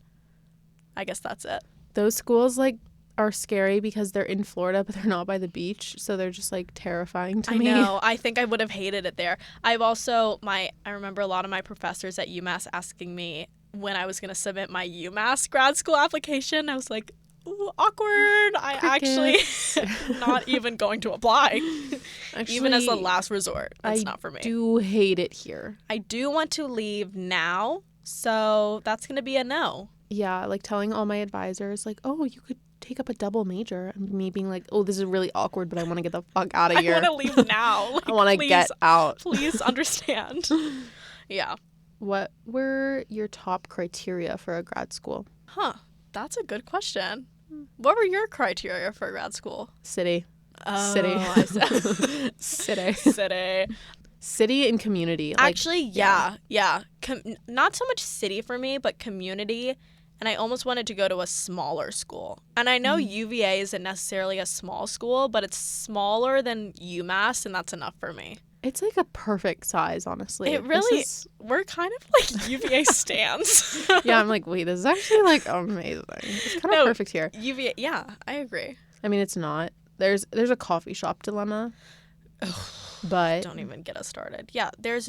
I guess that's it. Those schools like are scary because they're in Florida, but they're not by the beach, so they're just like terrifying to me. I know. I think I would have hated it there. I remember a lot of my professors at UMass asking me when I was going to submit my UMass grad school application. I was like, ooh, awkward. I actually not even going to apply. Actually, even as a last resort. It's not for me. I do hate it here. I do want to leave now, so that's going to be a no. Yeah, like telling all my advisors, like, oh, you could take up a double major, and me being like, oh, this is really awkward, but I want to get the fuck out of here. I want to leave now. Like, I want to get out. Please understand. Yeah. What were your top criteria for a grad school? Huh. That's a good question. What were your criteria for grad school? City. Oh, City. City. City. City and community. Like, actually, yeah. Not so much city for me, but community. And I almost wanted to go to a smaller school. And I know UVA isn't necessarily a small school, but it's smaller than UMass, and that's enough for me. it's like a perfect size, honestly. It really, we're kind of like UVA stans. Yeah, I'm like, wait, this is actually like amazing. It's kind of perfect here. UVA, yeah, I agree. I mean, it's not. There's a coffee shop dilemma. But don't even get us started. Yeah, there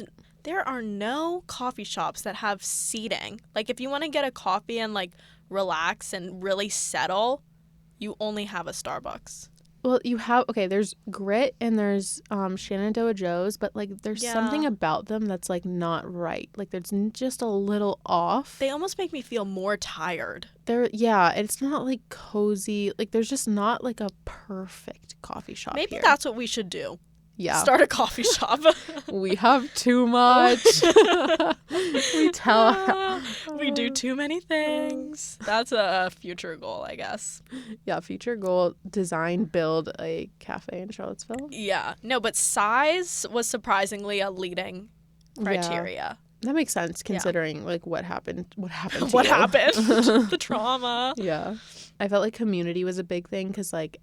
are no coffee shops that have seating. Like, if you want to get a coffee and like relax and really settle, you only have a Starbucks. Well, there's Grit and there's Shenandoah Joe's, but like there's something about them that's like not right. Like there's just a little off. They almost make me feel more tired. It's not like cozy. Like there's just not like a perfect coffee shop. Maybe here. that's what we should do. Yeah. Start a coffee shop. We have too much. We do too many things. That's a future goal, I guess. Yeah, future goal, build a cafe in Charlottesville. Yeah. No, but size was surprisingly a leading criteria. Yeah. That makes sense considering like what happened to what you. happened. The trauma. Yeah. I felt like community was a big thing because like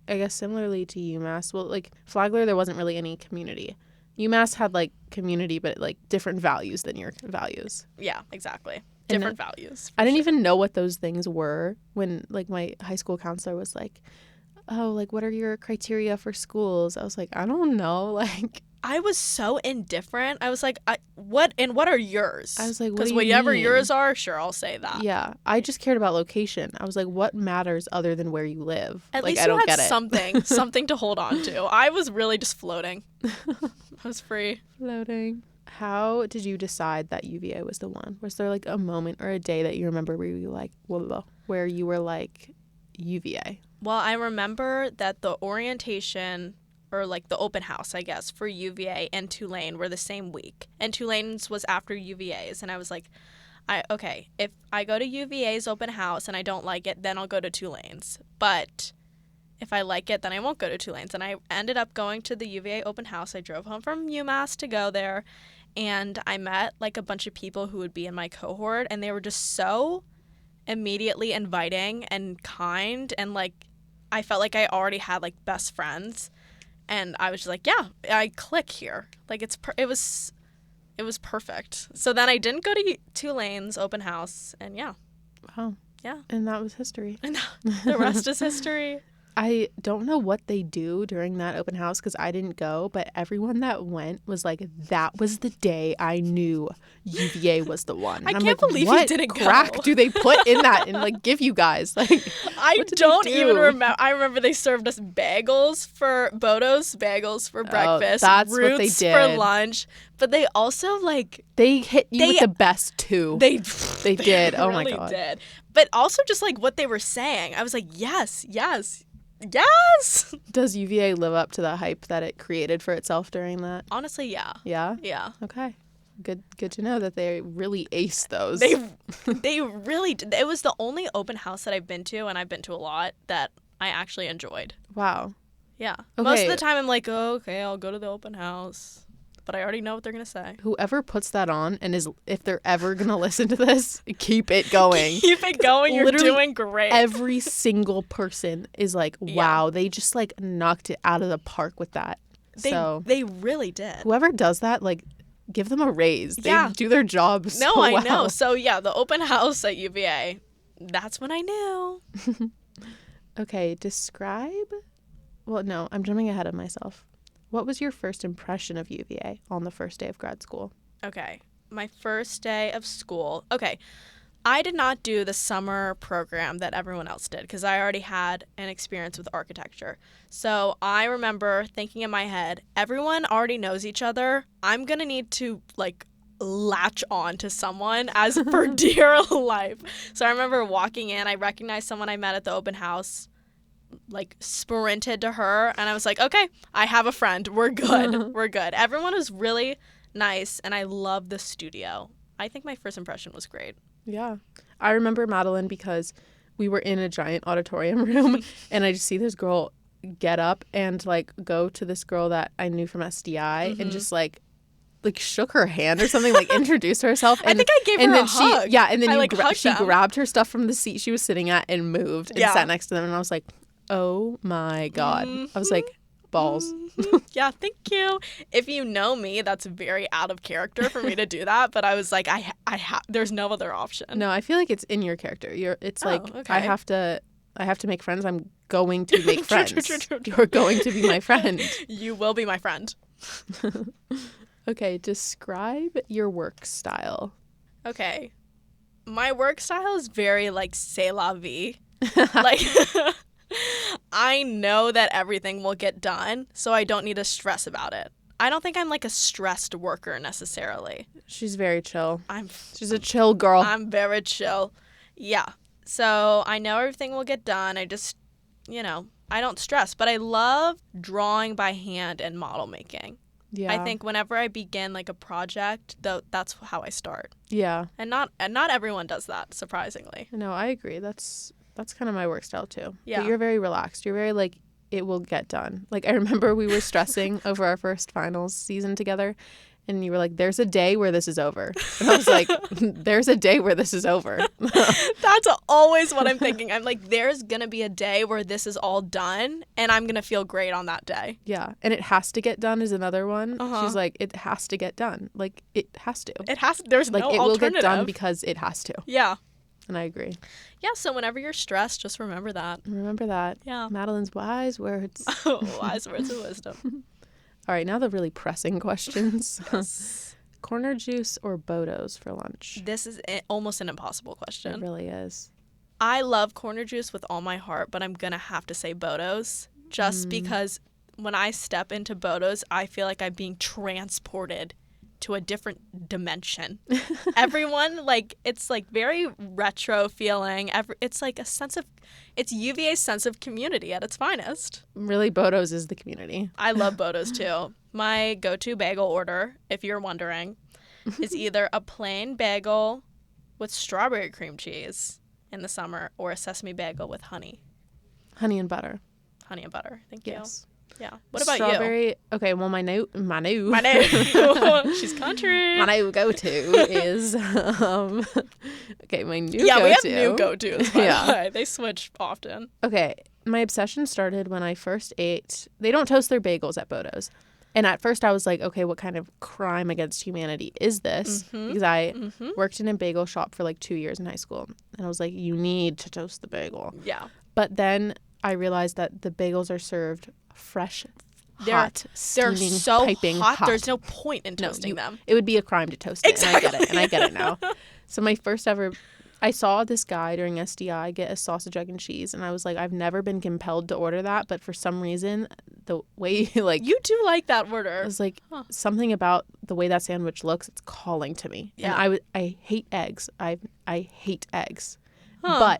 I guess similarly to UMass, well, like Flagler, there wasn't really any community. UMass had like community, but like different values than your values. Yeah, exactly. Different values. I didn't even know what those things were when like my high school counselor was like, oh, like what are your criteria for schools? I was like, I don't know. Like I was so indifferent. I was like, what are yours? I was like, because whatever yours are, sure, I'll say that. Yeah, I just cared about location. I was like, what matters other than where you live? At like, least I you don't had get it. something to hold on to. I was really just floating. I was free. Floating. How did you decide that UVA was the one? Was there like a moment or a day that you remember where you were like UVA? Well, I remember that the orientation, or like the open house, I guess, for UVA and Tulane were the same week. And Tulane's was after UVA's. And I was like, if I go to UVA's open house and I don't like it, then I'll go to Tulane's. But if I like it, then I won't go to Tulane's. And I ended up going to the UVA open house. I drove home from UMass to go there. And I met like a bunch of people who would be in my cohort. And they were just so immediately inviting and kind. And like, I felt like I already had like best friends. And I was just like, yeah, I click here. Like it was perfect. So then I didn't go to Tulane's open house, and yeah. Wow. Yeah. And that was history. And the rest is history. I don't know what they do during that open house because I didn't go, but everyone that went was like, that was the day I knew UVA was the one. And I I'm can't like, believe what you didn't crack go. do they put in that and like give you guys? Like, I what did they don't do? even remember. I remember they served us bagels for Bodo's, bagels for breakfast, that's what they roots for did. lunch. But they also like They hit you with the best too. They did. Oh my really God. did. But also just like what they were saying, I was like, yes, yes, yes. Does UVA live up to the hype that it created for itself during that? Honestly, yeah. Yeah. Yeah. Okay. Good to know that they really aced those. They really did. It was the only open house that I've been to, and I've been to a lot, that I actually enjoyed. Wow. Yeah. Okay. Most of the time I'm like, oh, okay, I'll go to the open house. But I already know what they're going to say. Whoever puts that on and if they're ever going to listen to this, keep it going. Keep it going. You're Literally doing great. Every single person is like, wow, they just like knocked it out of the park with that. They really did. Whoever does that, like, give them a raise. Yeah. They do their job so No, I well. know. So, yeah, the open house at UVA, that's when I knew. Okay, describe... Well, no, I'm jumping ahead of myself. What was your first impression of UVA on the first day of grad school? Okay, my first day of school. Okay, I did not do the summer program that everyone else did because I already had an experience with architecture. So I remember thinking in my head, everyone already knows each other. I'm going to need to, like, latch on to someone as for dear life. So I remember walking in, I recognized someone I met at the open house, like sprinted to her, and I was like, okay, I have a friend. We're good. We're good. Everyone was really nice, and I love the studio. I think my first impression was great. Yeah. I remember Madeline because we were in a giant auditorium room, and I just see this girl get up and like go to this girl that I knew from SDI and just like shook her hand or something, like introduced herself. And, I think I gave her a hug. Yeah, and then she hugged them. grabbed her stuff from the seat she was sitting at and moved and sat next to them, and I was like, oh my God. I was like, balls. Yeah, thank you. If you know me, that's very out of character for me to do that, but I was like, there's no other option. No, I feel like it's in your character. It's like, okay. I have to make friends. I'm going to make friends. True. You're going to be my friend. You will be my friend. Okay, describe your work style. Okay. My work style is very like c'est la vie. Like I know that everything will get done, so I don't need to stress about it. I don't think I'm like a stressed worker necessarily. She's very chill. She's a I'm chill girl. I'm very chill. Yeah. So I know everything will get done. I just, I don't stress. But I love drawing by hand and model making. Yeah. I think whenever I begin like a project, that's how I start. Yeah. And not everyone does that, surprisingly. No, I agree. That's kind of my work style too. Yeah. But you're very relaxed. You're very like, it will get done. Like I remember we were stressing over our first finals season together, and you were like, there's a day where this is over. And I was like, there's a day where this is over. That's always what I'm thinking. I'm like, there's going to be a day where this is all done, and I'm going to feel great on that day. Yeah. And it has to get done is another one. Uh-huh. She's like, it has to get done. Like, it has to. There's like, no it alternative. will get done because it has to. Yeah. And I agree. Yeah, so whenever you're stressed, just remember that. Remember that. Yeah. Madeline's wise words. Wise words of wisdom. All right, now the really pressing questions. Yes. Corner juice or Bodos for lunch? This is almost an impossible question. It really is. I love corner juice with all my heart, but I'm going to have to say Bodos just because when I step into Bodos, I feel like I'm being transported to a different dimension. Everyone, like, it's like very retro feeling. It's like it's UVA's sense of community at its finest. Really, Bodos is the community. I love Bodos too. My go-to bagel order, if you're wondering, is either a plain bagel with strawberry cream cheese in the summer or a sesame bagel with honey. Honey and butter. Honey and butter. Thank Yes. you. Yeah. What about Strawberry, you? Okay, well, my new She's country. my new go-to is okay, my new yeah, go-to. we have new go-tos, by Yeah. the way. They switch often. Okay, my obsession started when I first ate. They don't toast their bagels at Bodos. And at first I was like, okay, what kind of crime against humanity is this? Because I worked in a bagel shop for like 2 years in high school. And I was like, you need to toast the bagel. Yeah. But then I realized that the bagels are served fresh, They're hot, they're steaming, so piping hot. hot. There's no point in toasting them. It would be a crime to toast it. Exactly. And I get it now. So my first ever, I saw this guy during SDI get a sausage, egg, and cheese, and I was like, I've never been compelled to order that, but for some reason, the way like You do like that order. it was like something about the way that sandwich looks, it's calling to me. Yeah. And I hate eggs. I hate eggs. Huh.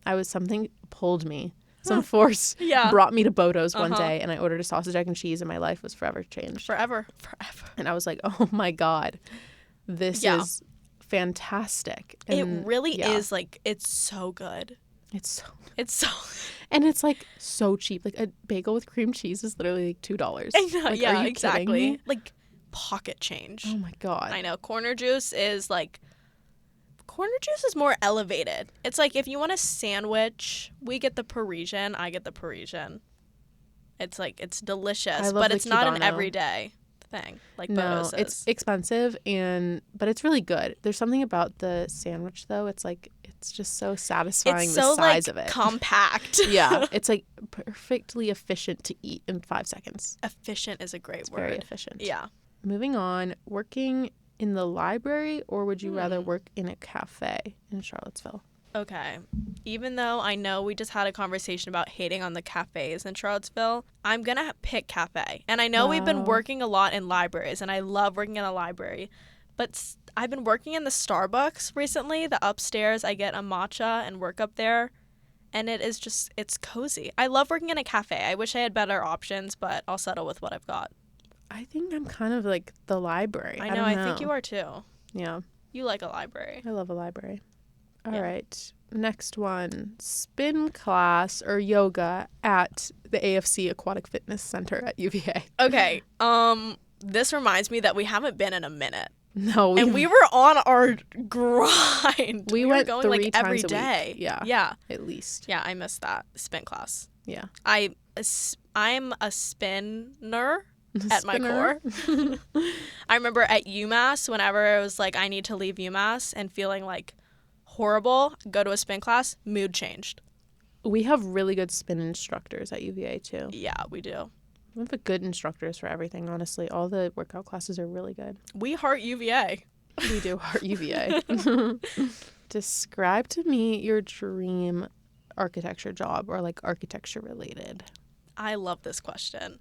But something pulled me. Some force Yeah. brought me to Bodo's one Uh-huh. day, and I ordered a sausage, egg, and cheese, and my life was forever changed. Forever. And I was like, oh my God, this Yeah. is fantastic. It And really yeah, is like, it's so good. It's so, It's so. and it's like so cheap. Like a bagel with cream cheese is literally like $2. I know. Like, Yeah, are you exactly. kidding me? Like pocket change. Oh my God. I know. Corner juice is more elevated. It's like if you want a sandwich, we get the Parisian, I get the Parisian. It's like, it's delicious, I love but the it's not an Cubano. everyday thing like No, Bodo's is. it's expensive but it's really good. There's something about the sandwich though. It's like it's just so satisfying. It's the so size like of it. compact. Yeah, it's like perfectly efficient to eat in 5 seconds. Efficient is a great It's word. very efficient. Yeah. Moving on, working in the library or would you rather work in a cafe in Charlottesville? Okay. Even though I know we just had a conversation about hating on the cafes in Charlottesville, I'm going to pick cafe. And I know we've been Wow. working a lot in libraries, and I love working in a library. But I've been working in the Starbucks recently. The upstairs, I get a matcha and work up there. And it is just, it's cozy. I love working in a cafe. I wish I had better options, but I'll settle with what I've got. I think I'm kind of like the library. I don't know, I think you are too. Yeah, You like a library. I love a library. All Yeah. right. Next one, spin class or yoga at the AFC Aquatic Fitness Center at UVA. Okay, this reminds me that we haven't been in a minute. No, And we were on our grind. We were went going 3 like every times a week. day. Yeah. Yeah. at least. Yeah, I missed that spin class. Yeah. I'm a spinner at my Spinner. core. I remember at UMass, whenever I was like, I need to leave UMass and feeling like horrible, go to a spin class, mood changed. We have really good spin instructors at UVA too. Yeah, we do. We have good instructors for everything, honestly. All the workout classes are really good. We heart UVA. We do heart UVA. Describe to me your dream architecture job or like architecture related. I love this question.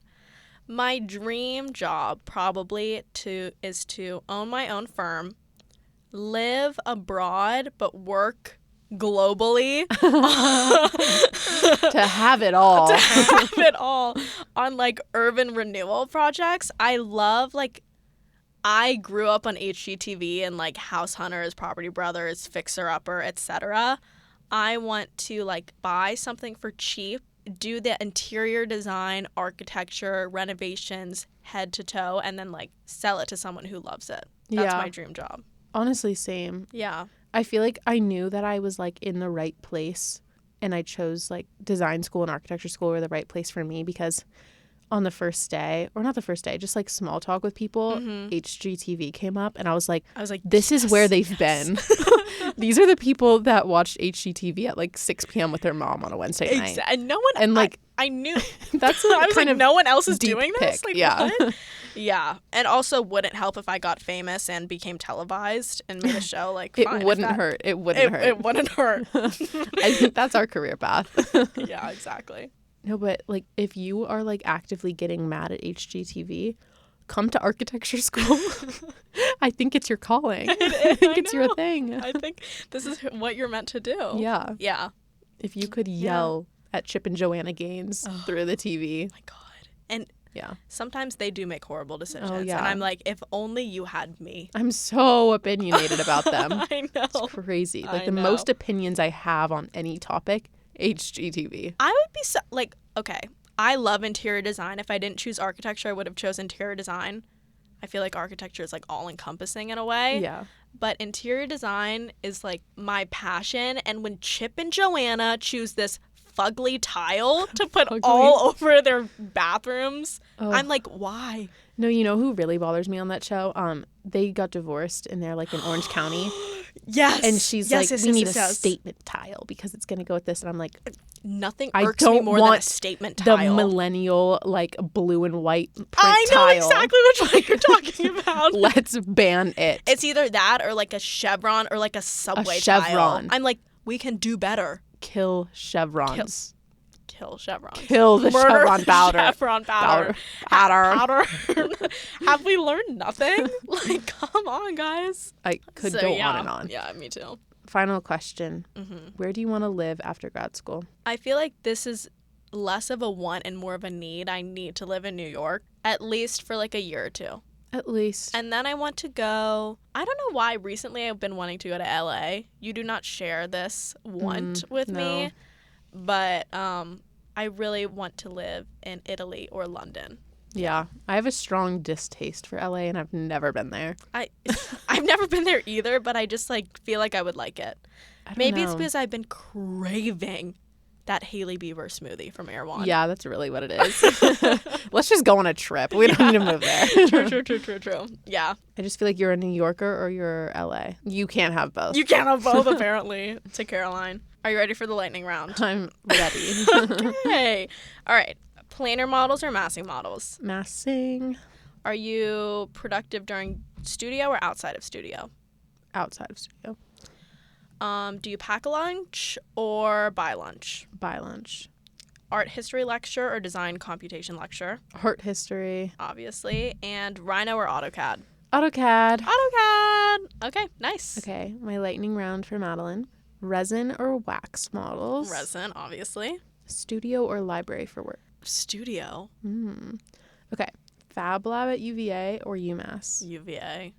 My dream job probably is to own my own firm, live abroad, but work globally. To have it all. To have it all on like urban renewal projects. I love I grew up on HGTV and like House Hunters, Property Brothers, Fixer Upper, etc. I want to like buy something for cheap, do the interior design, architecture, renovations, head to toe, and then like sell it to someone who loves it. That's my dream job. Honestly, same. Yeah. I feel like I knew that I was like in the right place and I chose like design school and architecture school were the right place for me because on the first day, or not the first day, just like small talk with people, HGTV came up and I was like, this is where they've been. These are the people that watched HGTV at like 6 p.m. with their mom on a Wednesday night. And no one, And like, I knew. that's I was kind like, of no one else is deep doing this? pick. Like, Yeah. what? Yeah. And also wouldn't help if I got famous and became televised and made a show. Like, It fine, wouldn't if that- hurt. It wouldn't hurt. It wouldn't hurt. I think that's our career path. Yeah, exactly. No, but like if you are like actively getting mad at HGTV, come to architecture school. I think it's your calling. I think it's your thing. I think this is what you're meant to do. Yeah. Yeah. If you could yell at Chip and Joanna Gaines through the TV. My God. And Yeah. sometimes they do make horrible decisions. Oh, yeah. And I'm like, if only you had me. I'm so opinionated about them. I know. It's crazy. Like I the know. most opinions I have on any topic, HGTV. I would be so, like, okay, I love interior design. If I didn't choose architecture, I would have chosen interior design. I feel like architecture is like all encompassing in a way. Yeah. But interior design is like my passion. And when Chip and Joanna choose this fugly tile to put Fugly. all over their bathrooms, Oh. I'm like, why? No, you know who really bothers me on that show? They got divorced and they're like in Orange County. Yes. And she's Yes, like, yes, we yes, need yes, a yes. statement tile because it's going to go with this. And I'm like, Nothing I irks me don't more than a want statement the tile. millennial, like, blue and white print I know tile. exactly which one you're talking about. Let's ban it. It's either that or like a chevron or like a subway chevron. tile. I'm like, we can do better. Kill chevrons. Kill chevrons. Kill the Murder chevron powder. Chevron powder. Powder. Have we learned nothing? Like, come on, guys. I could go on and on. Yeah, me too. Final question. Mm-hmm. Where do you want to live after grad school? I feel like this is less of a want and more of a need. I need to live in New York, at least for like a year or two. At least. And then I want to go, I don't know why recently I've been wanting to go to LA. You do not share this want with me, but I really want to live in Italy or London. Yeah. I have a strong distaste for LA and I've never been there. I've never been there either, but I just like feel like I would like it. Maybe it's know. because I've been craving that Haley Beaver smoothie from Air One. Yeah, that's really what it is. Let's just go on a trip. We don't need to move there. True. Yeah. I just feel like you're a New Yorker or you're LA. You can't have both. You can't have both, apparently. To Caroline. Are you ready for the lightning round? I'm ready. Okay. All right. Planer models or massing models? Massing. Are you productive during studio or outside of studio? Outside of studio. Do you pack a lunch or buy lunch? Buy lunch. Art history lecture or design computation lecture? Art history. Obviously. And Rhino or AutoCAD? AutoCAD. AutoCAD. Okay, nice. Okay, my lightning round for Madeline. Resin or wax models? Resin, obviously. Studio or library for work? Studio. Okay, Fab Lab at UVA or UMass? UVA.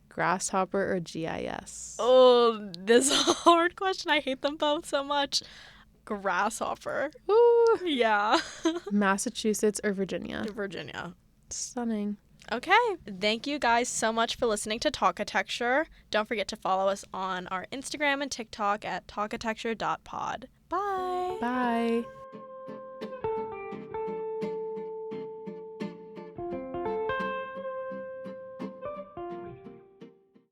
Grasshopper or GIS? Oh, this is a hard question. I hate them both so much. Grasshopper. Ooh. Yeah. Massachusetts or Virginia? Virginia. Stunning. Okay. Thank you guys so much for listening to Talkitecture. Don't forget to follow us on our Instagram and TikTok at talkitecture.pod. Bye. Bye.